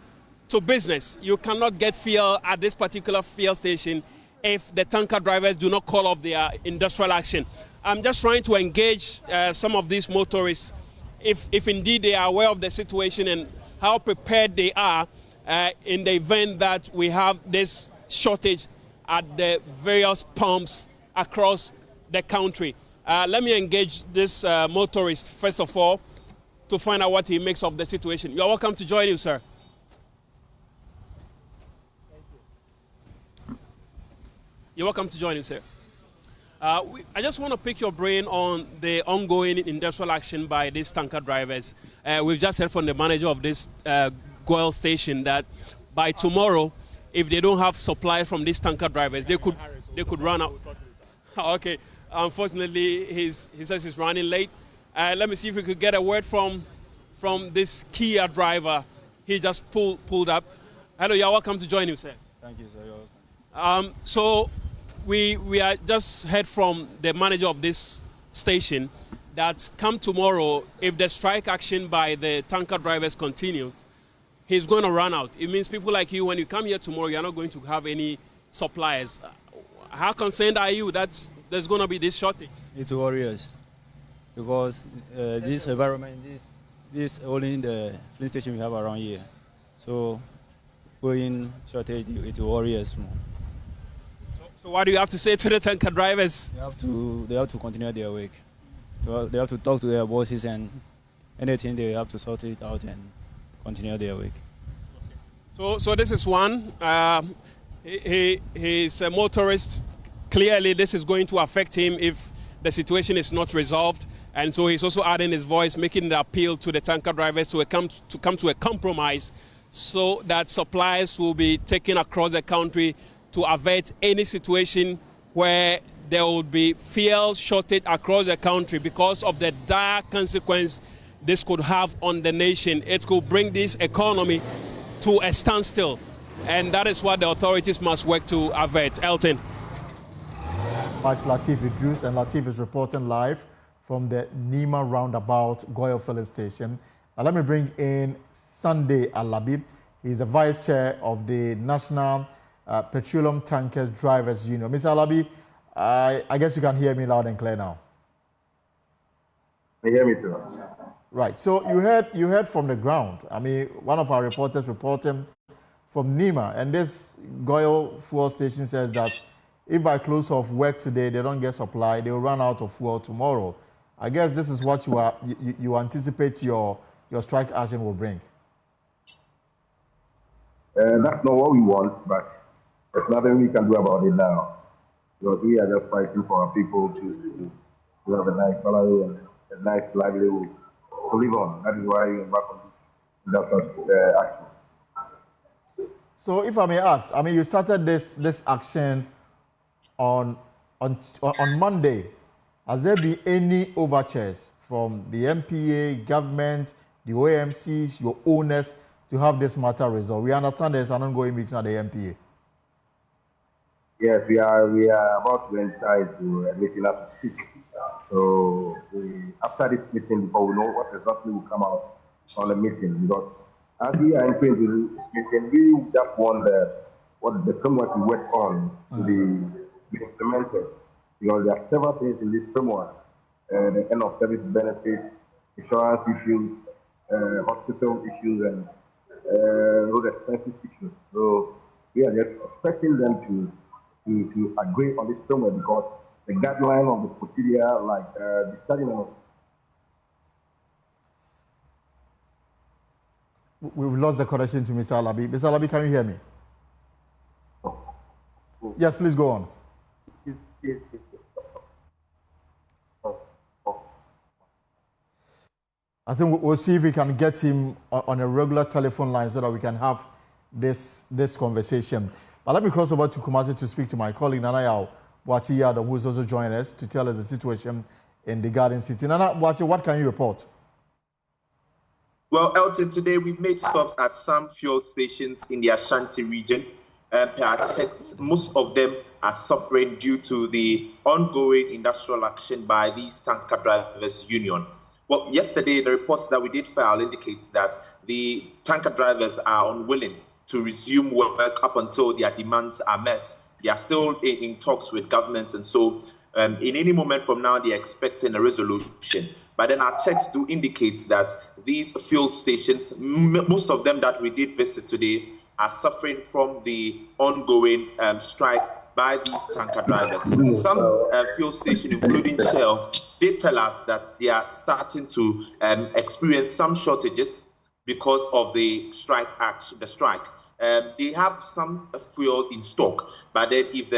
to business. You cannot get fuel at this particular fuel station if the tanker drivers do not call off their industrial action. I'm just trying to engage some of these motorists, if indeed they are aware of the situation and how prepared they are in the event that we have this shortage at the various pumps across the country. Let me engage this motorist, first of all, to find out what he makes of the situation. You're welcome to join him, sir. You're welcome to join us, sir. I just want to pick your brain on the ongoing industrial action by these tanker drivers. We've just heard from the manager of this Goil station that by tomorrow, if they don't have supply from these tanker drivers, they could run out. Okay. Unfortunately, he says he's running late. Let me see if we could get a word from this Kia driver. He just pulled up. Hello, you're welcome to join him, sir. Thank you, sir. So we are just heard from the manager of this station that come tomorrow, if the strike action by the tanker drivers continues, he's going to run out. It means people like you, when you come here tomorrow, you're not going to have any suppliers. How concerned are you that there's going to be this shortage? It worries us because this environment, this only in the filling station we have around here. So going shortage, it worries us more. So what do you have to say to the tanker drivers? They have to continue their work. They have to talk to their bosses and anything they have to sort it out and continue their work. So this is one. He's a motorist. Clearly, this is going to affect him if the situation is not resolved. And so he's also adding his voice, making an appeal to the tanker drivers to come to a compromise so that supplies will be taken across the country to avert any situation where there will be fuel shortage across the country because of the dire consequence this could have on the nation. It could bring this economy to a standstill. And that is what the authorities must work to avert. Elton. Much Latif Idris, and Latif is reporting live from the Nima roundabout Goil filling station. Now let me bring in Sunday Alabi. He's the vice chair of the National Petroleum Tankers Drivers Union. Mr. Alabi, I guess you can hear me loud and clear now. You hear me too? Right. So you heard from the ground. I mean, one of our reporters reporting from Nima, and this Goyle fuel station says that if by close of work today they don't get supply, they will run out of fuel tomorrow. I guess this is what you anticipate your strike action will bring. That's not what we want, but there's nothing we can do about it now. Because we are just fighting for our people to have a nice salary and a nice livelihood to live on. That is why we embark on this action. So, if I may ask, I mean, you started this action on Monday. Has there been any overtures from the MPA, government, the OMCs, your owners to have this matter resolved? We understand there's an ongoing meeting at the MPA. Yes, we are about to enter into a meeting as we speak. So after this meeting, before we know what exactly will come out on the meeting, because as we are entering into this meeting, we just want what the framework we work on to be implemented. Because there are several things in this framework: the end of service benefits, insurance issues, hospital issues, and road expenses issues. So we are just expecting them to agree on this framework, because the guideline of the procedure, like the study of. We've lost the connection to Mr. Alabi. Mr. Alabi, can you hear me? Yes, please go on. I think we'll see if we can get him on a regular telephone line so that we can have this conversation. But let me cross over to Kumasi to speak to my colleague Nana Yaw Buaben, who is also joining us to tell us the situation in the Garden City. Nana Buaben, what can you report? Well, Elton, today we've made stops at some fuel stations in the Ashanti region. Per checks, most of them are suffering due to the ongoing industrial action by these tanker drivers union. Well, yesterday, the reports that we did file indicates that the tanker drivers are unwilling to resume work up until their demands are met. They are still in talks with government, and so in any moment from now, they are expecting a resolution. But then our checks do indicate that these fuel stations, most of them that we did visit today, are suffering from the ongoing strike by these tanker drivers. Some fuel stations, including Shell, did tell us that they are starting to experience some shortages because of the strike action. They have some fuel in stock, but then if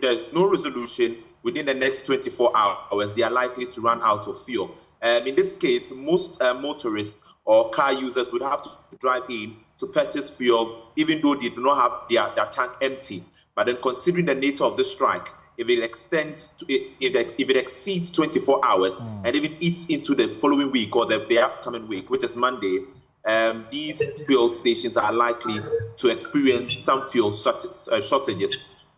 there's no resolution within the next 24 hours, they are likely to run out of fuel. In this case, most motorists or car users would have to drive in to purchase fuel, even though they do not have their tank empty. But then, considering the nature of the strike, if it exceeds 24 hours and even eats into the following week or the upcoming week, which is Monday, these fuel stations are likely to experience some fuel shortages,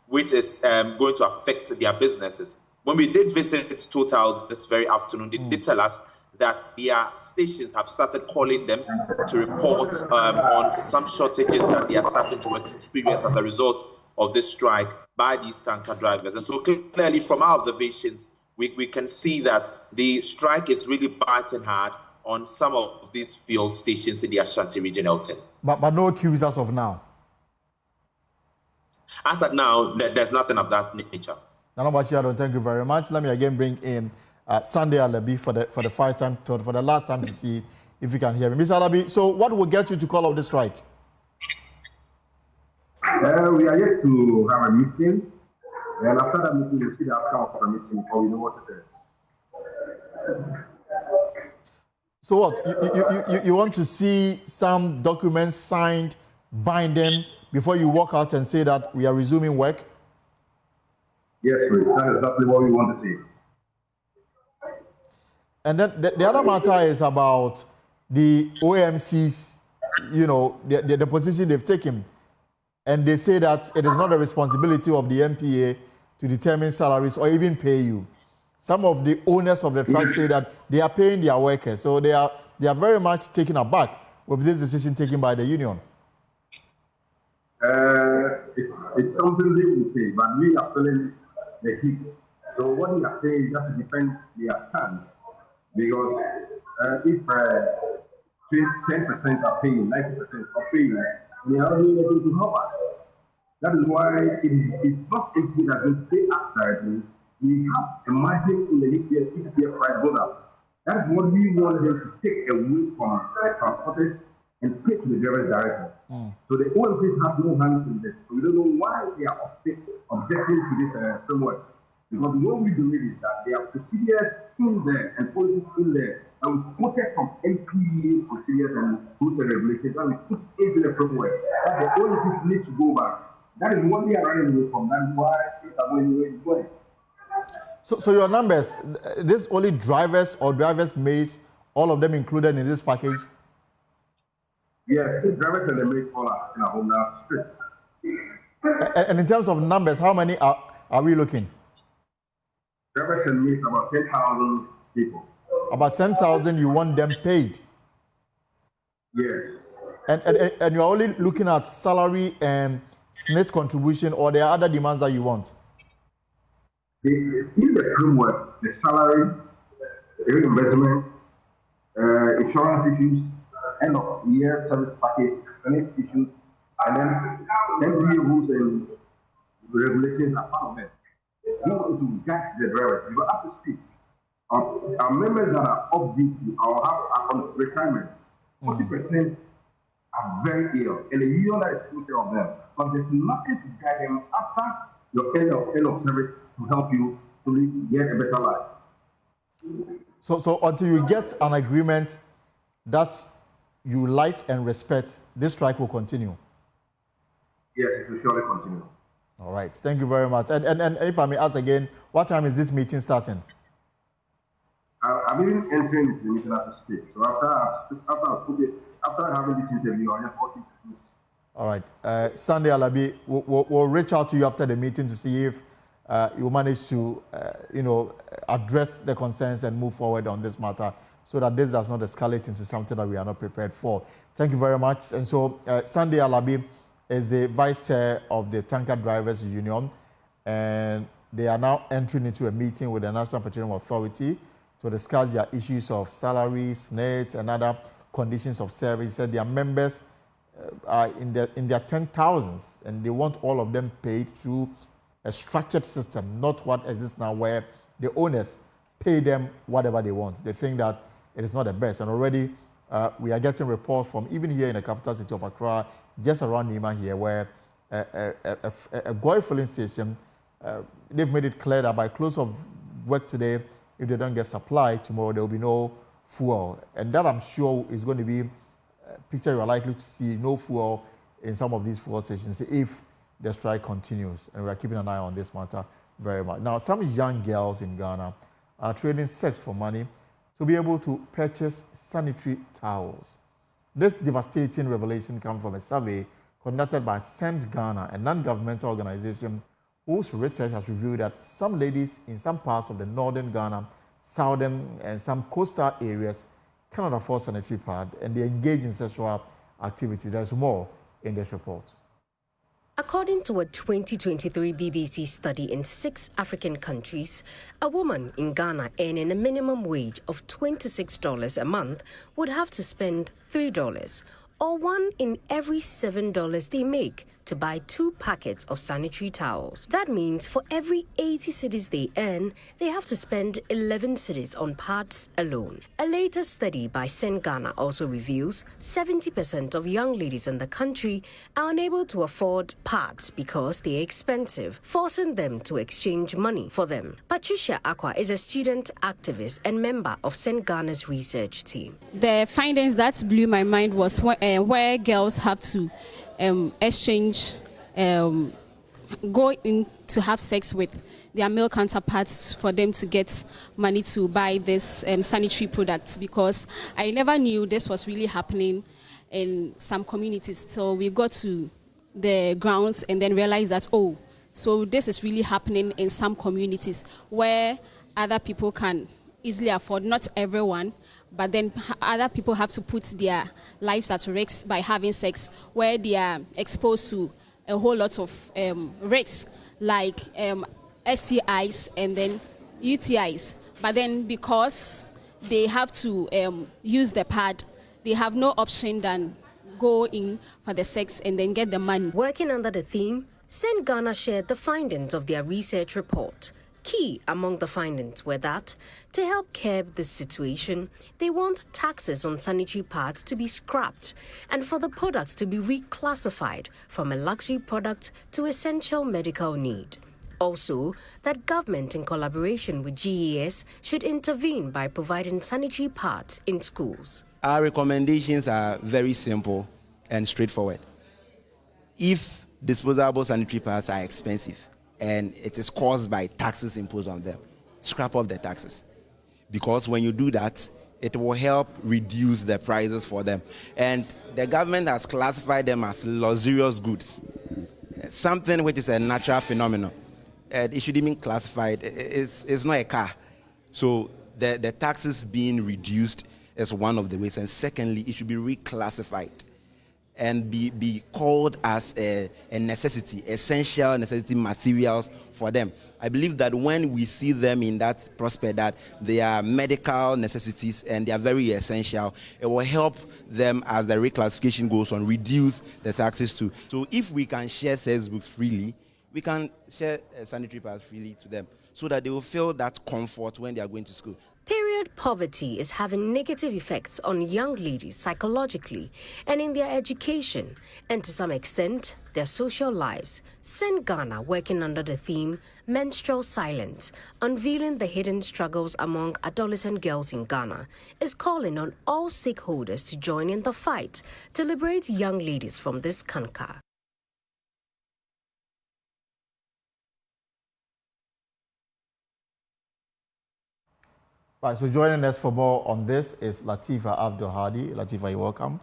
which is going to affect their businesses. When we did visit Total this very afternoon, they did tell us that their stations have started calling them to report on some shortages that they are starting to experience as a result of this strike by these tanker drivers. And so clearly from our observations, we can see that the strike is really biting hard on some of these fuel stations in the Ashanti region, Elton. But no queues as of now? As of now, there's nothing of that nature. Nana Buaben, thank you very much. Let me again bring in Sunday Alabi for the last time to see if you can hear me. Mr. Alabi, so what will get you to call off the strike? We are yet to have a meeting, and after that meeting, we'll see the outcome of the meeting before we know what to say. So what? You want to see some documents signed, bind them, before you walk out and say that we are resuming work? Yes, Chris, that's exactly what we want to see. And then the other matter is about the OMCs, the position they've taken. And they say that it is not the responsibility of the MPA to determine salaries or even pay you. Some of the owners of the track say that they are paying their workers. So they are very much taken aback with this decision taken by the union. It's something they will say, but we are feeling the heat. So what we are saying is just to defend their stand, because if 10% are paying, 90% are paying, they are not doing anything to help us. That is why it's not anything that will pay us directly. We have a margin in the EPF price going up. That is what we want them to take away from the transporters and pay to the drivers directly. So the OMCs has no hands in this. So we don't know why they are objecting to this framework. Because what we believe is that there are procedures in there and policies in there that we quoted from MPA procedures and rules and regulations that we put into the framework that the OMCs need to go back. That is what we are running away from. That is why things are going the way it's going. So your numbers, this only drivers or drivers' mates, all of them included in this package? Yes, the drivers and the mates all are in our home now. And in terms of numbers, how many are we looking? Drivers and mates, about 10,000 people. About 10,000, you want them paid? Yes. And you're only looking at salary and SNIT contribution, or there are other demands that you want? In the framework, the salary, reimbursement, insurance issues, end of year service package, SNIT issues, and then MPA rules and regulations are part of it. We want to guide the drivers. Because as we speak, our members that are off duty or are on retirement, 40% are very ill, and the union that is taking care of them. But there's nothing to guide them after your end of service to help you to get a better life. So until you get an agreement that you like and respect, this strike will continue? Yes, it will surely continue. All right, thank you very much. And if I may ask again, what time is this meeting starting? I've been entering this meeting as we speak. So after having this interview, I'm just walking to you. All right. Sunday Alabi, we'll reach out to you after the meeting to see if you manage to, address the concerns and move forward on this matter so that this does not escalate into something that we are not prepared for. Thank you very much. And so Sunday Alabi is the vice chair of the Tanker Drivers Union, and they are now entering into a meeting with the National Petroleum Authority to discuss their issues of salaries, SNIT, and other conditions of service. Said their members are in their 10,000s, and they want all of them paid through a structured system, not what exists now where the owners pay them whatever they want. They think that it is not the best. And already we are getting reports from even here in the capital city of Accra, just around Nima here, where a Goy filling station, they've made it clear that by close of work today, if they don't get supply, tomorrow there will be no fuel. And that, I'm sure, is going to be a picture you are likely to see, no fuel in some of these fuel stations if the strike continues. And we are keeping an eye on this matter very much. Now, some young girls in Ghana are trading sex for money to be able to purchase sanitary towels. This devastating revelation comes from a survey conducted by Send Ghana, a non-governmental organization whose research has revealed that some ladies in some parts of the northern Ghana, southern, and some coastal areas cannot afford sanitary pad, and they engage in sexual activity. There's more in this report. According to a 2023 BBC study in 6 African countries, a woman in Ghana earning a minimum wage of $26 a month would have to spend $3, or $1 in every $7 they make, to buy 2 packets of sanitary towels. That means for every 80 cedis they earn, they have to spend 11 cedis on pads alone. A latest study by Send Ghana also reveals 70% of young ladies in the country are unable to afford pads because they're expensive, forcing them to exchange money for them. Patricia Akwa is a student activist and member of Send Ghana's research team. The findings that blew my mind was where girls have to exchange, go in to have sex with their male counterparts for them to get money to buy this sanitary products, because I never knew this was really happening in some communities. So we got to the grounds and then realized that, oh, so this is really happening in some communities where other people can easily afford, not everyone, but then other people have to put their lives at risk by having sex, where they are exposed to a whole lot of risks, like STIs and then UTIs. But then because they have to use the pad. They have no option than go in for the sex and then get the money. Working under the theme, Send Ghana shared the findings of their research report. Key among the findings were that, to help curb this situation, they want taxes on sanitary pads to be scrapped and for the products to be reclassified from a luxury product to essential medical need. Also, that government in collaboration with GES should intervene by providing sanitary pads in schools. Our recommendations are very simple and straightforward. If disposable sanitary pads are expensive, and it is caused by taxes imposed on them, scrap off the taxes. Because when you do that, it will help reduce the prices for them. And the government has classified them as luxurious goods, something which is a natural phenomenon. It should even be classified, it's not a car. So the taxes being reduced is one of the ways. And secondly, it should be reclassified and be called as a necessity, essential necessity materials for them. I believe that when we see them in that prospect, that they are medical necessities and they are very essential, it will help them as the reclassification goes on, reduce the taxes too. So if we can share textbooks freely, we can share sanitary pads freely to them so that they will feel that comfort when they are going to school. Period poverty is having negative effects on young ladies psychologically and in their education and to some extent their social lives. Send Ghana, working under the theme Menstrual Silence, unveiling the hidden struggles among adolescent girls in Ghana, is calling on all stakeholders to join in the fight to liberate young ladies from this canker. Right, so joining us for more on this is Latifa Abdul-Hadi. Latifa, you're welcome.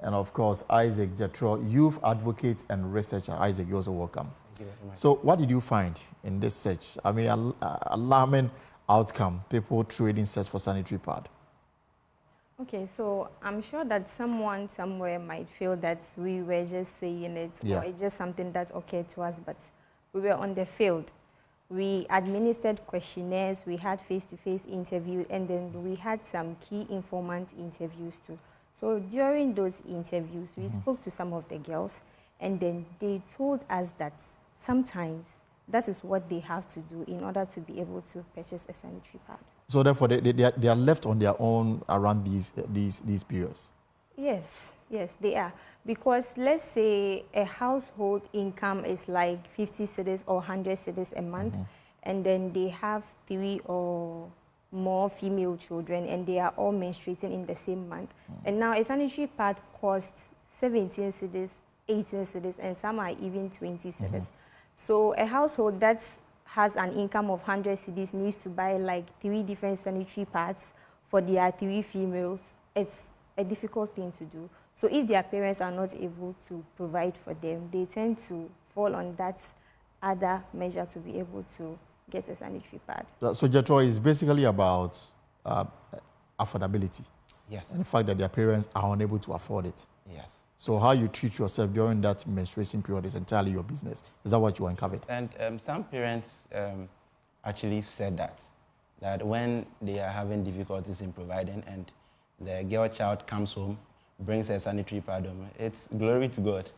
And of course, Isaac Jetro, youth advocate and researcher. Isaac, you're also welcome. Thank you very much. So what did you find in this search? I mean, alarming outcome, people trading search for sanitary pad. Okay, so I'm sure that someone somewhere might feel that we were just saying it, or it's just something that occurred to us, but we were on the field. We administered questionnaires, we had face-to-face interviews, and then we had some key informant interviews too. So during those interviews, we spoke to some of the girls, and then they told us that sometimes that is what they have to do in order to be able to purchase a sanitary pad. So therefore, they are left on their own around these periods? Yes, they are. Because let's say a household income is like 50 cedis or 100 cedis a month, and then they have 3 or more female children, and they are all menstruating in the same month. And now a sanitary pad costs 17 cedis, 18 cedis, and some are even 20 cedis. So a household that has an income of 100 cedis needs to buy like 3 different sanitary pads for their 3 females. It's a difficult thing to do. So if their parents are not able to provide for them, they tend to fall on that other measure to be able to get a sanitary pad. So Jetro is basically about affordability. Yes. And the fact that their parents are unable to afford it. Yes. So how you treat yourself during that menstruation period is entirely your business. Is that what you uncovered? And some parents actually said that when they are having difficulties in providing and the girl child comes home, brings a sanitary pad home, it's glory to God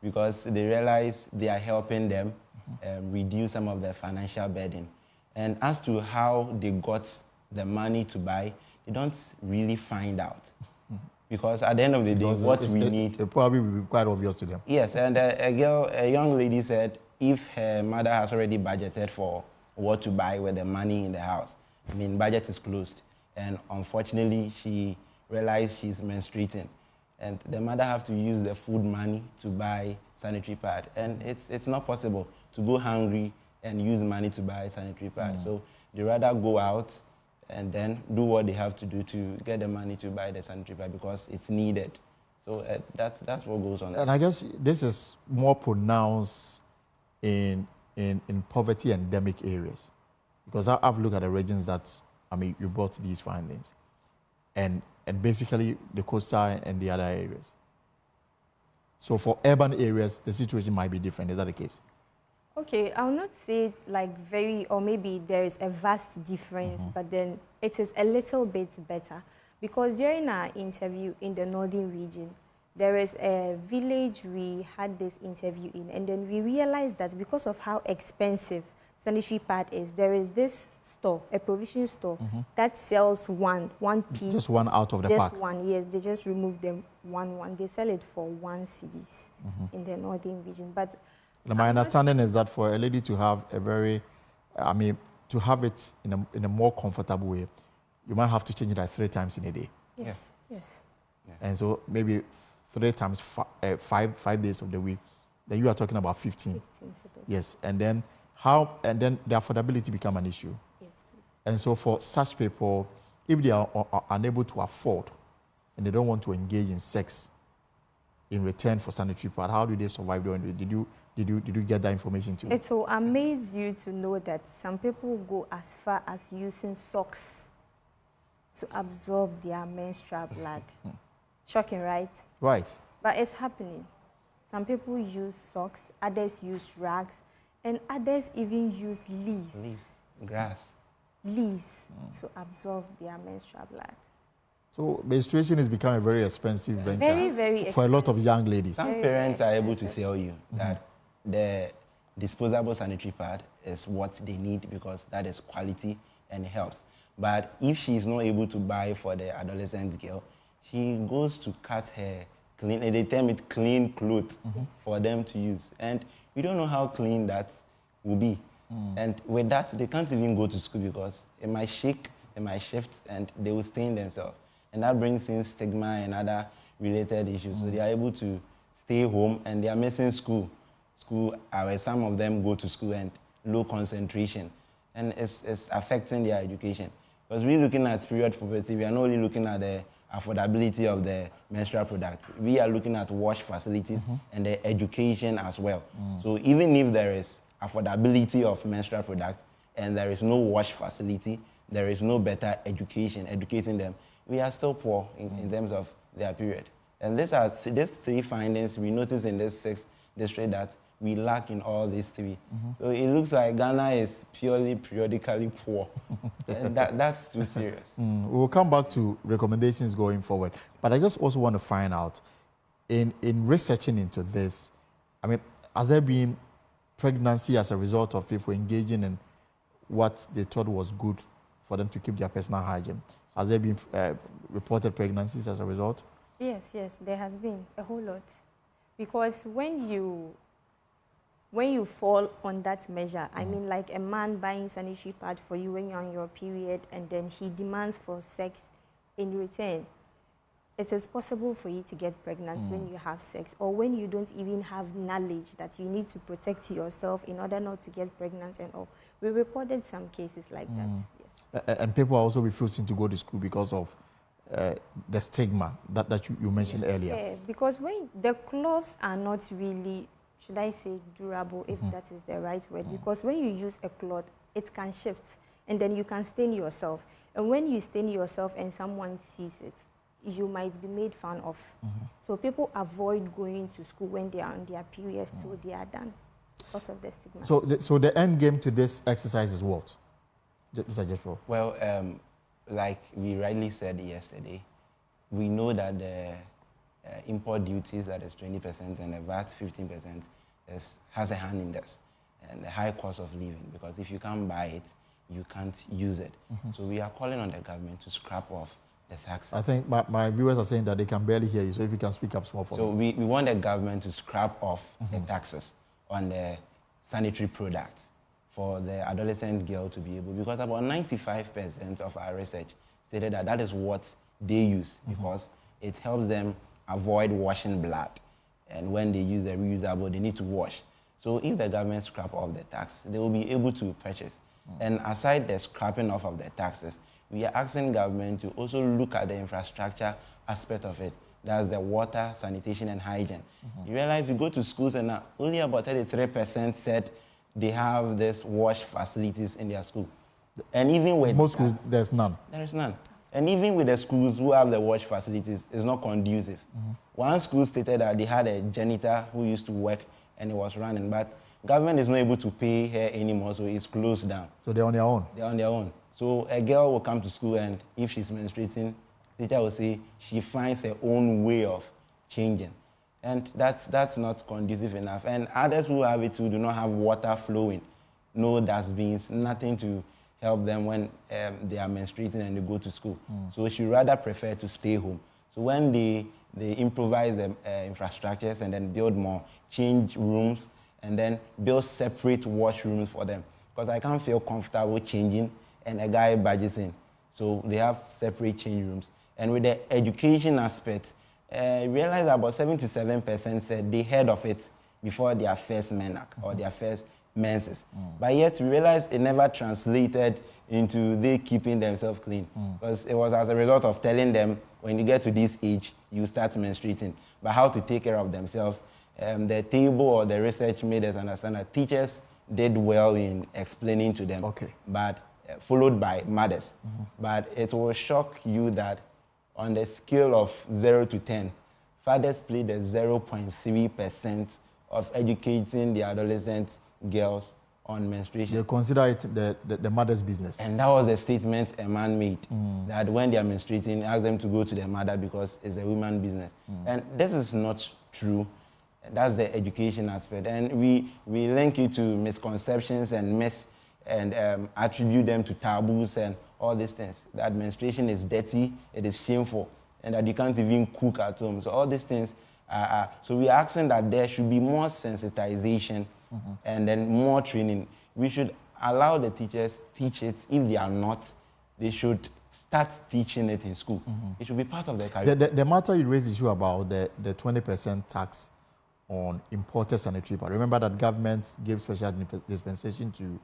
because they realize they are helping them reduce some of their financial burden. And as to how they got the money to buy, they don't really find out. Because at the end of the day, what we need... It probably will be quite obvious to them. Yes, and a young lady said if her mother has already budgeted for what to buy with the money in the house, I mean, budget is closed. And unfortunately, she realized she's menstruating. And the mother have to use the food money to buy sanitary pad. And it's not possible to go hungry and use money to buy sanitary pad. So they rather go out and then do what they have to do to get the money to buy the sanitary pad because it's needed. So that's what goes on. And I guess this is more pronounced in poverty endemic areas. Because I've looked at the regions that, I mean, you brought these findings. And basically the coastal and the other areas. So for urban areas, the situation might be different. Is that the case? Okay, I'll not say like very, or maybe there is a vast difference, but then it is a little bit better. Because during our interview in the northern region, there is a village we had this interview in, and then we realized that because of how expensive sanitary pad is, there is this store, a provision store, that sells one piece. Just one out of the pack? Just one, yes. They just remove them one. They sell it for 1 cedis in the northern region. But my understanding is that for a lady to have a very, to have it in a more comfortable way, you might have to change it like 3 times in a day. Yes, yes. And so maybe 3 times 5 days of the week, then you are talking about 15. 15 cedis. Yes, and then the affordability become an issue. Yes, please. And so for such people, if they are unable to afford and they don't want to engage in sex in return for sanitary pad, how do they survive? Did you get that information too? It will amaze you to know that some people go as far as using socks to absorb their menstrual blood. Shocking, right? Right. But it's happening. Some people use socks, others use rags, and others even use leaves. Grass. Leaves to absorb their menstrual blood. So menstruation has become a very expensive venture Very, very for a lot of young ladies. Some parents are able to tell you that the disposable sanitary pad is what they need because that is quality and it helps. But if she is not able to buy for the adolescent girl, she goes to cut her clean, and they term it clean clothes for them to use. And you don't know how clean that will be. And with that, they can't even go to school because it might shake, it might shift, and they will stain themselves. And that brings in stigma and other related issues. So they are able to stay home and they are missing school hours. Some of them go to school and low concentration. And it's affecting their education. Because we're looking at period poverty, we are not only looking at the affordability of the menstrual product. We are looking at wash facilities and the education as well. So even if there is affordability of menstrual product and there is no wash facility, there is no better education, educating them, we are still poor in terms of their period. And these are these 3 findings we notice in this 6th district that we lack in all these 3. So it looks like Ghana is purely periodically poor. And that's too serious. We will come back to recommendations going forward. But I just also want to find out, in researching into this, has there been pregnancy as a result of people engaging in what they thought was good for them to keep their personal hygiene? Has there been reported pregnancies as a result? Yes, there has been a whole lot. Because when you fall on that measure, I mean like a man buying sanitary pad for you when you're on your period and then he demands for sex in return, it is possible for you to get pregnant when you have sex or when you don't even have knowledge that you need to protect yourself in order not to get pregnant and all. We recorded some cases like that, yes. And people are also refusing to go to school because of the stigma that you mentioned earlier. Yeah, because when the clothes are not really, should I say durable, if that is the right word, because when you use a cloth, it can shift and then you can stain yourself. And when you stain yourself and someone sees it, you might be made fun of. So people avoid going to school when they are on their periods till they are done because of the stigma. So the end game to this exercise is what? Mr. Jethro? Well, like we rightly said yesterday, we know that the import duties, that is 20%, and the VAT 15% has a hand in this, and the high cost of living, because if you can't buy it, you can't use it. So we are calling on the government to scrap off the taxes. I think my viewers are saying that they can barely hear you, so if you can speak up small for me. So we want the government to scrap off the taxes on the sanitary products for the adolescent girl to be able, because about 95% of our research stated that is what they use because it helps them avoid washing blood. And when they use the reusable, they need to wash. So if the government scrap off the tax, they will be able to purchase. And aside the scrapping off of the taxes, we are asking government to also look at the infrastructure aspect of it. That's the water, sanitation, and hygiene. You realize you go to schools and now only about 33% said they have this wash facilities in their school. And even with most schools, there's none. There is none. And even with the schools who have the wash facilities, it's not conducive. One school stated that they had a janitor who used to work and it was running. But government is not able to pay her anymore, so it's closed down. So they're on their own? They're on their own. So a girl will come to school, and if she's menstruating, teacher will say she finds her own way of changing. And that's not conducive enough. And others who have it too do not have water flowing, no dustbins, nothing to help them when they are menstruating and they go to school. So she rather prefer to stay home. So when they improvise the infrastructures and then build more change rooms and then build separate washrooms for them. Because I can't feel comfortable changing and a guy barges in. So they have separate change rooms. And with the education aspect, realize about 77% said they heard of it before their first menarche or their first menses. But yet we realized it never translated into they keeping themselves clean. Because it was as a result of telling them, when you get to this age, you start menstruating. But how to take care of themselves, the table or the research made us understand that teachers did well in explaining to them, but followed by mothers. But it will shock you that on the scale of 0 to 10, fathers play the 0.3% of educating the adolescent girls on menstruation. They consider it the mother's business. And that was a statement a man made, that when they are menstruating, ask them to go to their mother because it's a woman's business. And this is not true. That's the education aspect. And we link it to misconceptions and myths and attribute them to taboos and all these things. That menstruation is dirty, it is shameful, and that you can't even cook at home. So all these things so we're asking that there should be more sensitization and then more training. We should allow the teachers teach it. If they are not, they should start teaching it in school. It should be part of their curriculum. The matter you raised issue about the 20% tax on imported sanitary pads. Remember that government gave special dispensation to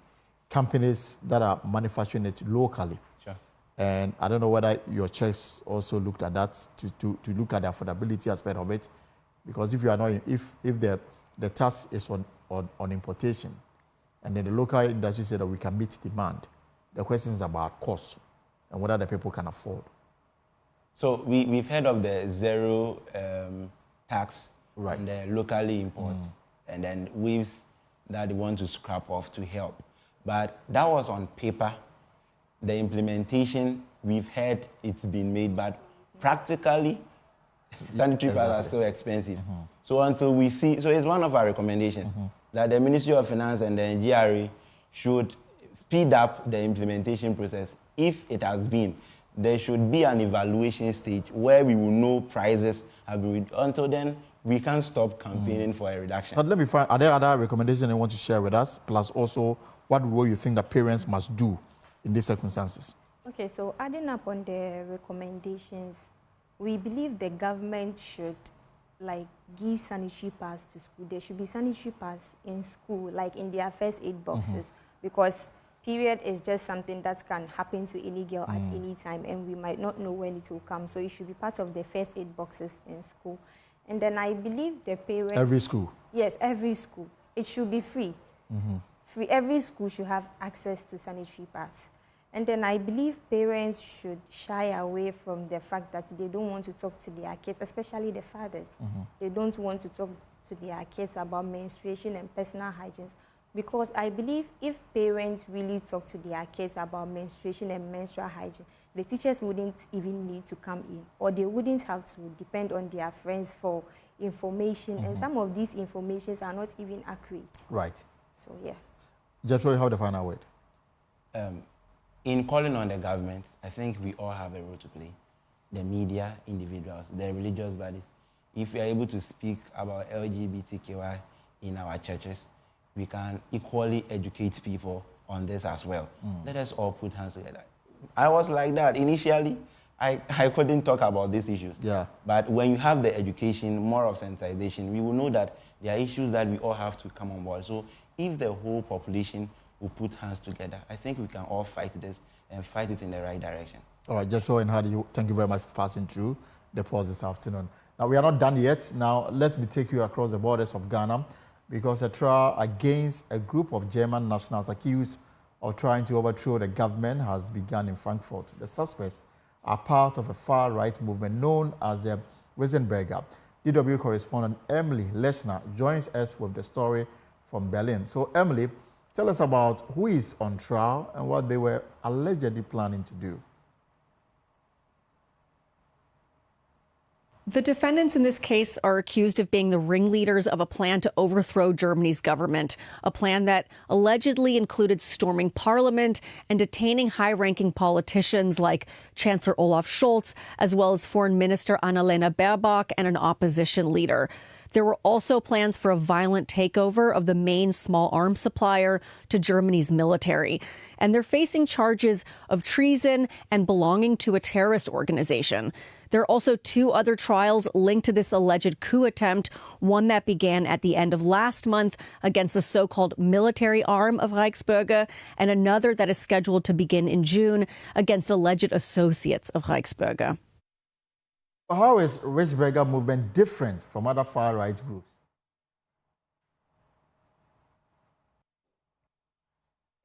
companies that are manufacturing it locally. Sure. And I don't know whether your checks also looked at that to look at the affordability aspect of it, because if you are not, if the tax is on importation, and then the local industry said that we can meet demand, the question is about cost and whether the people can afford. So we've heard of the zero tax on the locally imports, and then waves that they want to scrap off to help. But that was on paper. The implementation, we've heard it's been made, but practically, sanitary pads are still expensive. So until we see, so it's one of our recommendations that the Ministry of Finance and the GRA should speed up the implementation process. If it has been, there should be an evaluation stage where we will know prices have been reduced. Until then, we can't stop campaigning for a reduction. But let me find, are there other recommendations you want to share with us? Plus also, what role you think that parents must do in these circumstances? Okay, so adding up on the recommendations, we believe the government should give sanitary pads to school. There should be sanitary pads in school, like in their first aid boxes, because period is just something that can happen to any girl at any time, and we might not know when it will come. So it should be part of the first aid boxes in school. And then I believe the parents... Every school? Yes, every school. It should be free. Free. Every school should have access to sanitary pads. And then I believe parents should shy away from the fact that they don't want to talk to their kids, especially the fathers. They don't want to talk to their kids about menstruation and personal hygiene. Because I believe if parents really talk to their kids about menstruation and menstrual hygiene, the teachers wouldn't even need to come in, or they wouldn't have to depend on their friends for information. And some of these informations are not even accurate. Right. So, yeah. Jethro, you have the final word. In calling on the government, I think we all have a role to play. The media, individuals, the religious bodies. If we are able to speak about LGBTQI in our churches, we can equally educate people on this as well. Let us all put hands together. I was like that. Initially, I couldn't talk about these issues. Yeah. But when you have the education, more of sensitization, we will know that there are issues that we all have to come on board. So if the whole population will put hands together, I think we can all fight this and fight it in the right direction. All right, Jethro and Hadi, thank you very much for passing through the pause this afternoon. Now, we are not done yet. Now, let me take you across the borders of Ghana, because a trial against a group of German nationals accused of trying to overthrow the government has begun in Frankfurt. The suspects are part of a far-right movement known as the Wiesenberger. DW correspondent Emily Leshner joins us with the story from Berlin. So, Emily, tell us about who is on trial and what they were allegedly planning to do. The defendants in this case are accused of being the ringleaders of a plan to overthrow Germany's government, a plan that allegedly included storming parliament and detaining high-ranking politicians like Chancellor Olaf Scholz, as well as Foreign Minister Annalena Baerbock and an opposition leader. There were also plans for a violent takeover of the main small arms supplier to Germany's military. And they're facing charges of treason and belonging to a terrorist organization. There are also two other trials linked to this alleged coup attempt, one that began at the end of last month against the so-called military arm of Reichsbürger, and another that is scheduled to begin in June against alleged associates of Reichsbürger. How is Reichsbürger movement different from other far-right groups?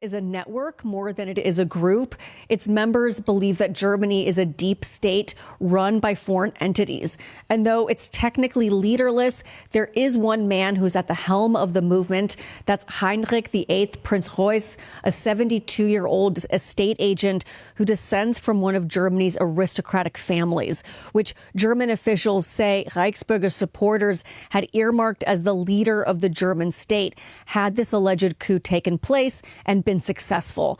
Is a network more than it is a group. Its members believe that Germany is a deep state run by foreign entities. And though it's technically leaderless, there is one man who's at the helm of the movement. That's Heinrich VIII Prince Reuss, a 72-year-old estate agent who descends from one of Germany's aristocratic families, which German officials say Reichsbürger supporters had earmarked as the leader of the German state had this alleged coup taken place and been successful.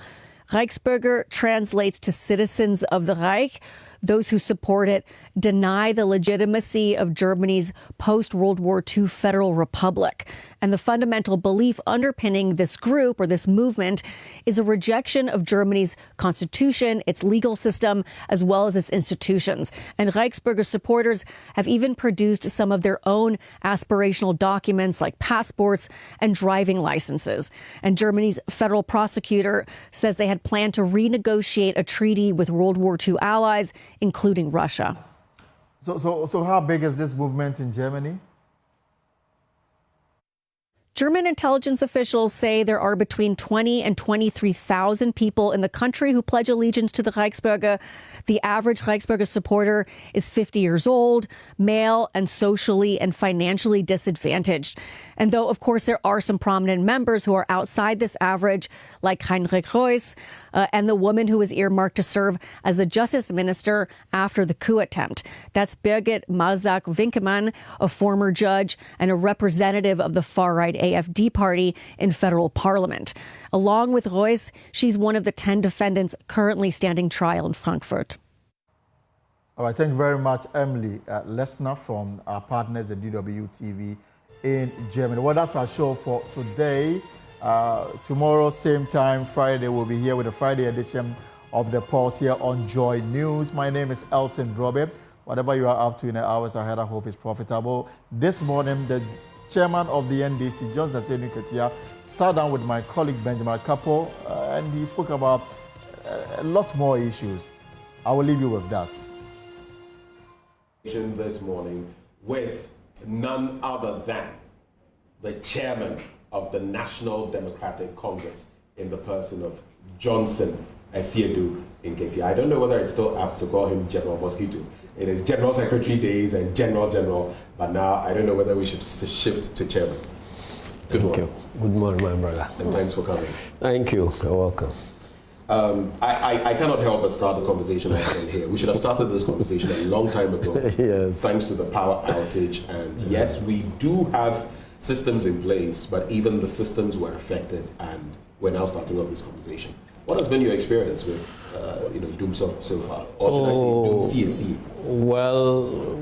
Reichsbürger translates to citizens of the Reich. Those who support it deny the legitimacy of Germany's post-World War II federal republic. And the fundamental belief underpinning this group or this movement is a rejection of Germany's constitution, its legal system, as well as its institutions. And Reichsbürger supporters have even produced some of their own aspirational documents like passports and driving licenses. And Germany's federal prosecutor says they had planned to renegotiate a treaty with World War II allies, including Russia. So how big is this movement in Germany? German intelligence officials say there are between 20 and 23,000 people in the country who pledge allegiance to the Reichsbürger. The average Reichsbürger supporter is 50 years old, male, and socially and financially disadvantaged. And though, of course, there are some prominent members who are outside this average, like Heinrich Reuss, and the woman who was earmarked to serve as the justice minister after the coup attempt. That's Birgit Masak-Winkemann, a former judge and a representative of the far-right AfD party in federal parliament. Along with Reuss, she's one of the 10 defendants currently standing trial in Frankfurt. All right, thank you very much, Emily Leshner from our partners at DW TV in Germany. Well, that's our show for today. Tomorrow, same time, Friday, we'll be here with a Friday edition of The Pulse here on Joy News. My name is Elton Brobe. Whatever you are up to in the hours ahead, I hope is profitable. This morning, the chairman of the NDC, John Zasenu Ketia, sat down with my colleague Benjamin Kapo, and he spoke about a lot more issues. I will leave you with that. This morning with none other than the chairman of the National Democratic Congress in the person of Johnson Asiedu Nketia. I don't know whether it's still apt to call him General Mosquito. It is General Secretary days and General, but now I don't know whether we should shift to chairman. Good morning. Thank you. Good morning, my brother. And thanks for coming. Thank you. You're welcome. I cannot help but start the conversation here. We should have started this conversation a long time ago. Yes. Thanks to the power outage. And yes, we do have systems in place, but even the systems were affected, and we're now starting off this conversation. What has been your experience with DUMSO so far? Or should I say DUMCSC? Well,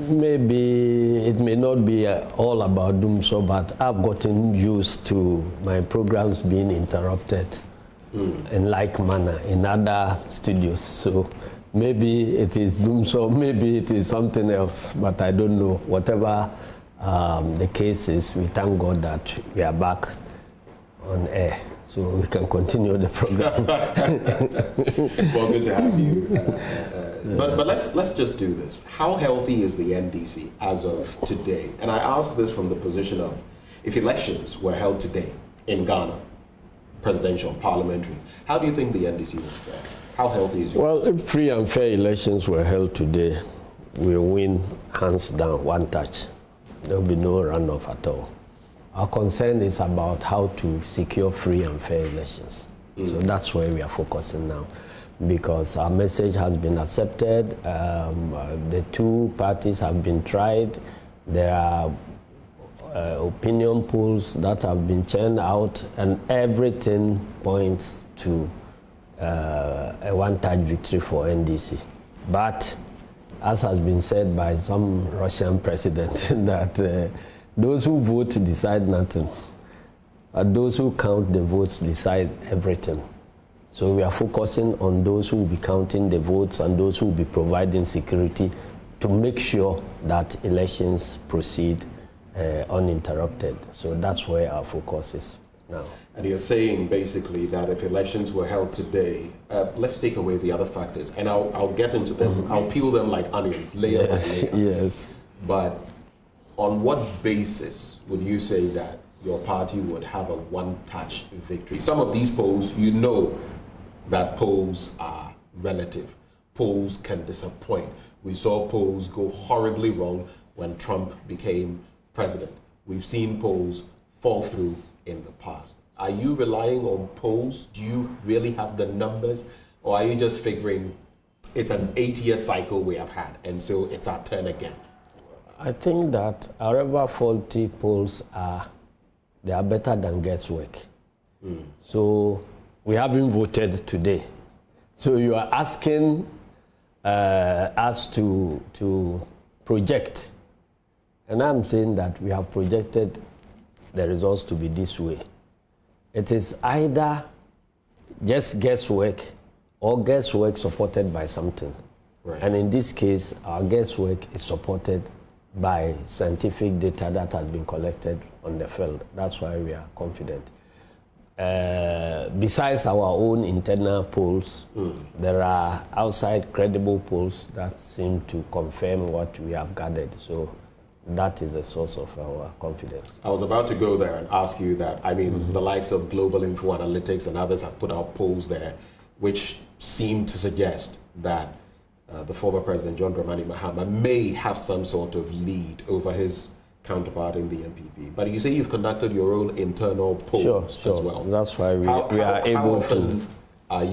maybe it may not be all about DUMSO, but I've gotten used to my programs being interrupted in like manner in other studios. So maybe it is DUMSO, maybe it is something else, but I don't know. Whatever the case is, we thank God that we are back on air, so we can continue the program. Well, good to have you. But let's just do this. How healthy is the NDC as of today? And I ask this from the position of, if elections were held today in Ghana, presidential, parliamentary, how do you think the NDC would fare? How healthy is your Well, if free and fair elections were held today, we win hands down, one touch. There will be no runoff at all. Our concern is about how to secure free and fair elections. So that's where we are focusing now, because our message has been accepted. The two parties have been tried. There are opinion polls that have been churned out, and everything points to a one-touch victory for NDC. But as has been said by some Russian president, that those who vote decide nothing, and those who count the votes decide everything. So we are focusing on those who will be counting the votes and those who will be providing security to make sure that elections proceed uninterrupted. So that's where our focus is now. And you're saying basically that if elections were held today, let's take away the other factors, and I'll get into them. I'll peel them like onions, layer by layer. Yes. But on what basis would you say that your party would have a one-touch victory? Some of these polls, you know that polls are relative. Polls can disappoint. We saw polls go horribly wrong when Trump became president. We've seen polls fall through in the past. Are you relying on polls? Do you really have the numbers? Or are you just figuring it's an 8-year cycle we have had, and so it's our turn again? I think that however faulty polls are, they are better than guesswork. So we haven't voted today. So you are asking us to project. And I'm saying that we have projected the results to be this way. It is either just guesswork or guesswork supported by something. Right. And in this case, our guesswork is supported by scientific data that has been collected on the field. That's why we are confident. Besides our own internal polls, there are outside credible polls that seem to confirm what we have gathered. So that is a source of our confidence. I was about to go there and ask you that. I mean, the likes of Global Info Analytics and others have put out polls there which seem to suggest that the former president, John Dramani Mahama, may have some sort of lead over his counterpart in the MPP. But you say you've conducted your own internal polls as well. That's why we are able to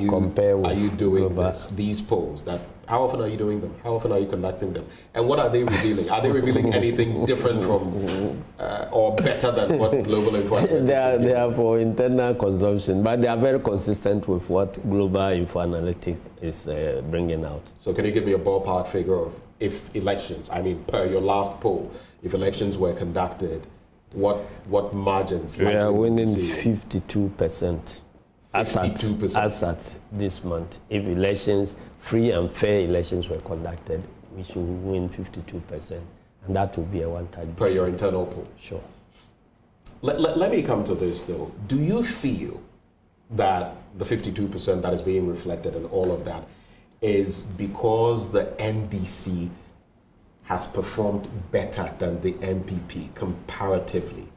compare with are you doing these polls? How often are you doing them? How often are you conducting them? And what are they revealing? Are they revealing anything different from or better than what Global Info Analytics they are for internal consumption, but they are very consistent with what Global Info Analytics is bringing out. So can you give me a ballpark figure of if elections, I mean, per your last poll, if elections were conducted, what margins? We are winning 52%. 52%. As at this month. If elections, free and fair elections were conducted, we should win 52%. And that will be a one-time. Per your internal poll? Sure. Let me come to this, though. Do you feel that the 52% that is being reflected and all of that is because the NDC has performed better than the MPP comparatively?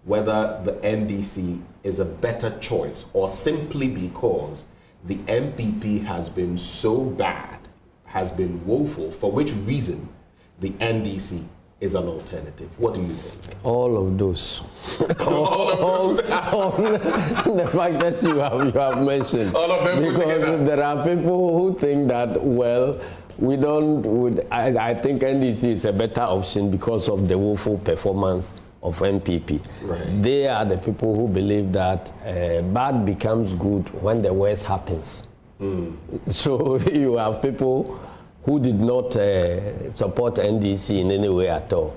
Whether the NDC is a better choice or simply because the MPP has been so bad, has been woeful, for which reason the NDC is an alternative? What do you think? All of those. all the factors you have mentioned. All of them because put together. There are people who think that, well, I think NDC is a better option because of the woeful performance of MPP. Right. They are the people who believe that bad becomes good when the worst happens. So you have people who did not support NDC in any way at all,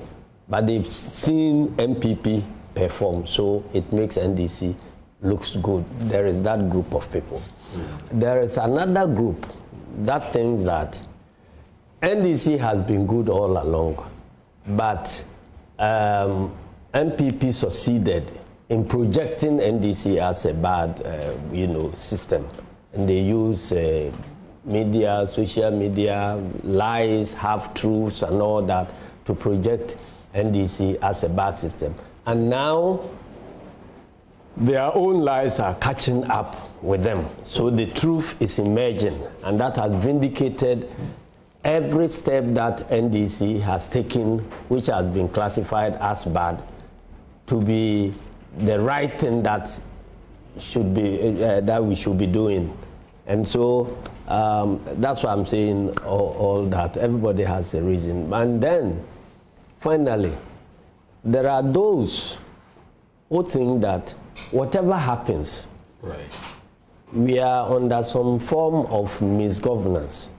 but they've seen MPP perform, so it makes NDC looks good. There is that group of people. There is another group that thinks that NDC has been good all along, but MPP succeeded in projecting NDC as a bad, system. And they use media, social media, lies, half-truths and all that to project NDC as a bad system. And now their own lies are catching up with them. So the truth is emerging, and that has vindicated every step that NDC has taken, which has been classified as bad, to be the right thing that should be that we should be doing. And so that's why I'm saying all that. Everybody has a reason. And then, finally, there are those who think that whatever happens, we are under some form of misgovernance.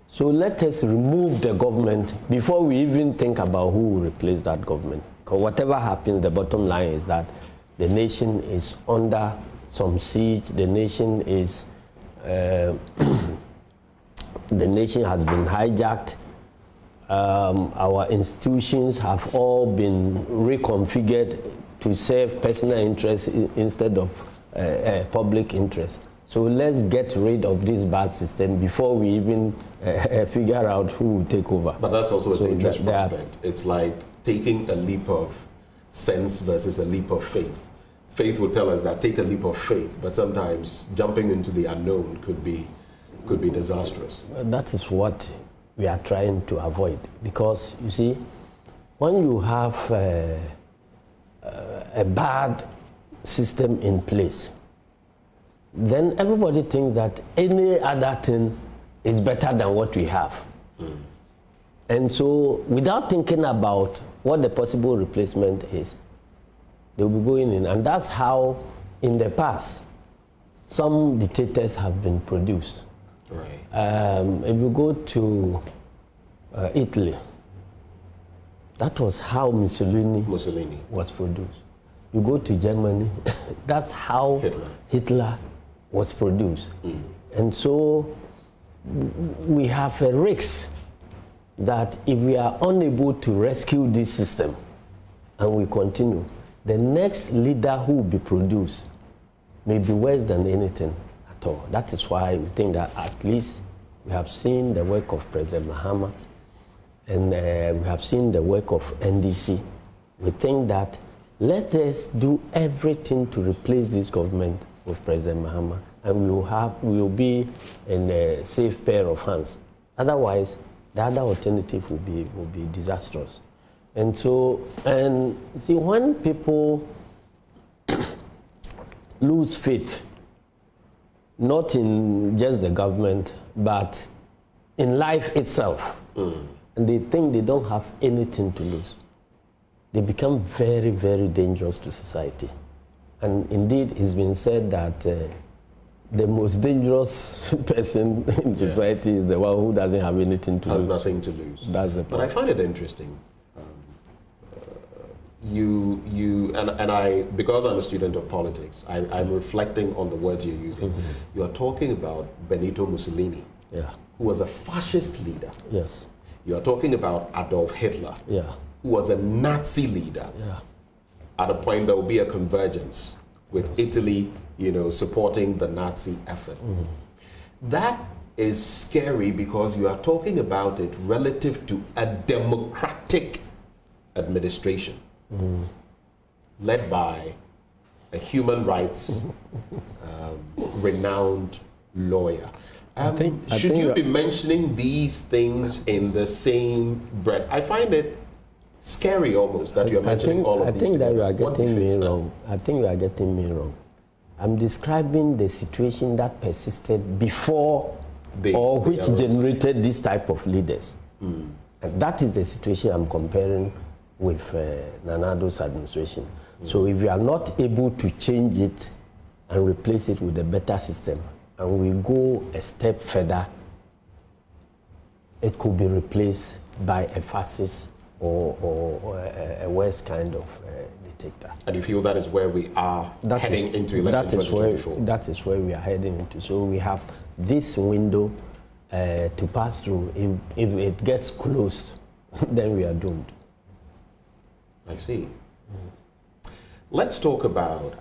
So let us remove the government before we even think about who will replace that government. Because whatever happens, the bottom line is that the nation is under some siege. The nation is, the nation has been hijacked. Our institutions have all been reconfigured to serve personal interests instead of public interest. So let's get rid of this bad system before we even figure out who will take over. But that's also a dangerous prospect. It's like taking a leap of sense versus a leap of faith. Faith will tell us that take a leap of faith, but sometimes jumping into the unknown could be disastrous. That is what we are trying to avoid, because you see, when you have a bad system in place, then everybody thinks that any other thing is better than what we have. And so, without thinking about what the possible replacement is, they'll be going in. And that's how, in the past, some dictators have been produced. If you go to Italy, that was how Mussolini was produced. You go to Germany, that's how Hitler was produced. And so we have a risk that if we are unable to rescue this system and we continue, the next leader who will be produced may be worse than anything at all. That is why we think that at least we have seen the work of President Mahama and we have seen the work of NDC. We think that let us do everything to replace this government with President Mahama, and we will be in a safe pair of hands. Otherwise, the other alternative will be disastrous. And so, and see, when people lose faith, not in just the government, but in life itself, and they think they don't have anything to lose, they become very, very dangerous to society. And indeed, it's been said that the most dangerous person in society is the one who doesn't have anything to lose. Has nothing to lose. That's the point. But I find it interesting. And I, because I'm a student of politics, I'm reflecting on the words you're using. You are talking about Benito Mussolini, who was a fascist leader. Yes. You are talking about Adolf Hitler, who was a Nazi leader. At a point, there will be a convergence with Italy, supporting the Nazi effort. That is scary because you are talking about it relative to a democratic administration led by a human rights renowned lawyer. Should you be mentioning these things in the same breath? I find it scary almost that you're mentioning all of these things. I think that you are getting me wrong. I think you are getting me wrong. I'm describing the situation that persisted before or which generated this type of leaders. And that is the situation I'm comparing with Nanado's administration. So if you are not able to change it and replace it with a better system, and we go a step further, it could be replaced by a fascist or a worse kind of dictator. And you feel that is where we are heading into election 2024? That is where we are heading into. So we have this window to pass through. If it gets closed, then we are doomed. I see. Let's talk about,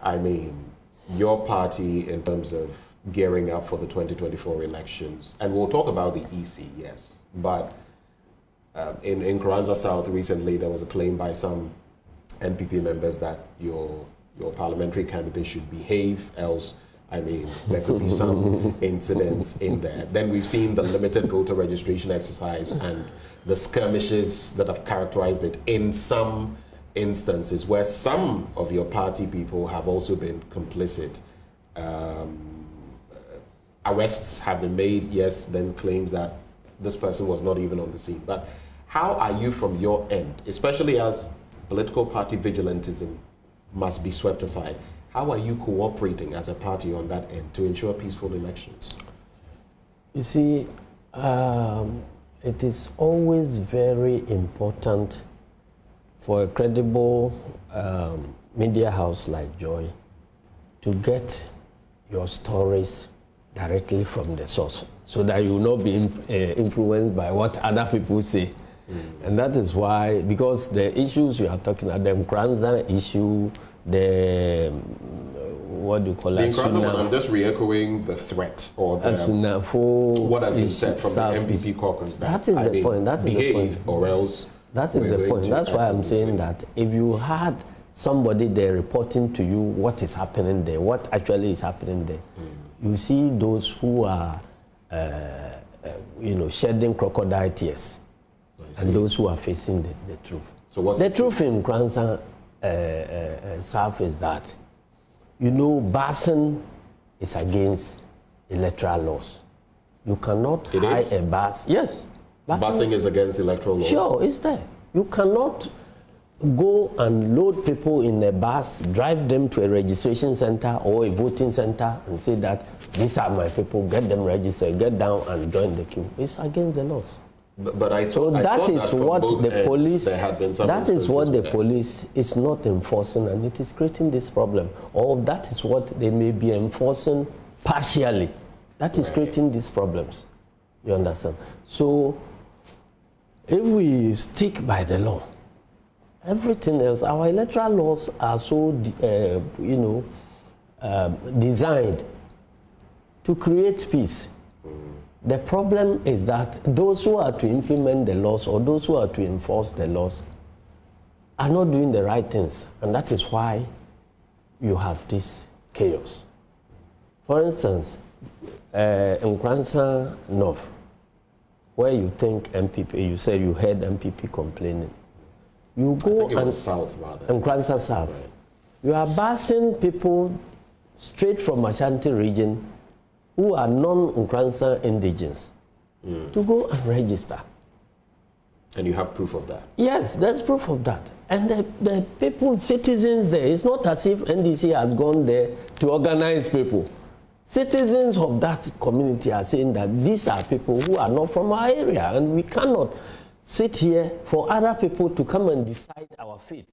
your party in terms of gearing up for the 2024 elections. And we'll talk about the EC, yes. But in Kranza South recently, there was a claim by some NPP members that your parliamentary candidate should behave, else I mean, there could be some incidents in there. Then we've seen the limited voter registration exercise and the skirmishes that have characterized it in some instances where some of your party people have also been complicit. Arrests have been made, yes, then claims that this person was not even on the scene. But how are you from your end, especially as political party vigilantism must be swept aside, how are you cooperating as a party on that end to ensure peaceful elections? You see, it is always very important for a credible media house like Joy to get your stories directly from the source, so that you will not be influenced by what other people say. And that is why, because the issues you are talking about, the Nkranza issue, the what do you call it? I'm just re-echoing the threat or the, what has been said from the MPP caucus. That is the point. That is the point. Or else. That is the point. That's why I'm saying that if you had somebody there reporting to you what is happening there, what actually is happening there, you see those who are, shedding crocodile tears, and those who are facing the truth. So what's the truth in Nkranza South is that, Basin is against electoral laws. You cannot hire a bus. Yes. Busing is against electoral laws. Sure, it's there. You cannot go and load people in a bus, drive them to a registration center or a voting center and say that these are my people, get them registered, get down and join the queue. It's against the laws. But I thought, that is what the police. That is what the police is not enforcing, and it is creating this problem. Or that is what they may be enforcing partially. That is creating these problems. You understand? So, if we stick by the law, everything else, our electoral laws are so, designed to create peace. The problem is that those who are to implement the laws or those who are to enforce the laws are not doing the right things. And that is why you have this chaos. For instance, in Nkranza North, where you think MPP, you say you heard MPP complaining. You go and south rather. Nkranza South. Right. You are busing people straight from Ashanti region who are non-Nkranza indigens to go and register. And you have proof of that? Yes, there's proof of that. And the people, citizens there, it's not as if NDC has gone there to organize people. Citizens of that community are saying that these are people who are not from our area, and we cannot sit here for other people to come and decide our fate.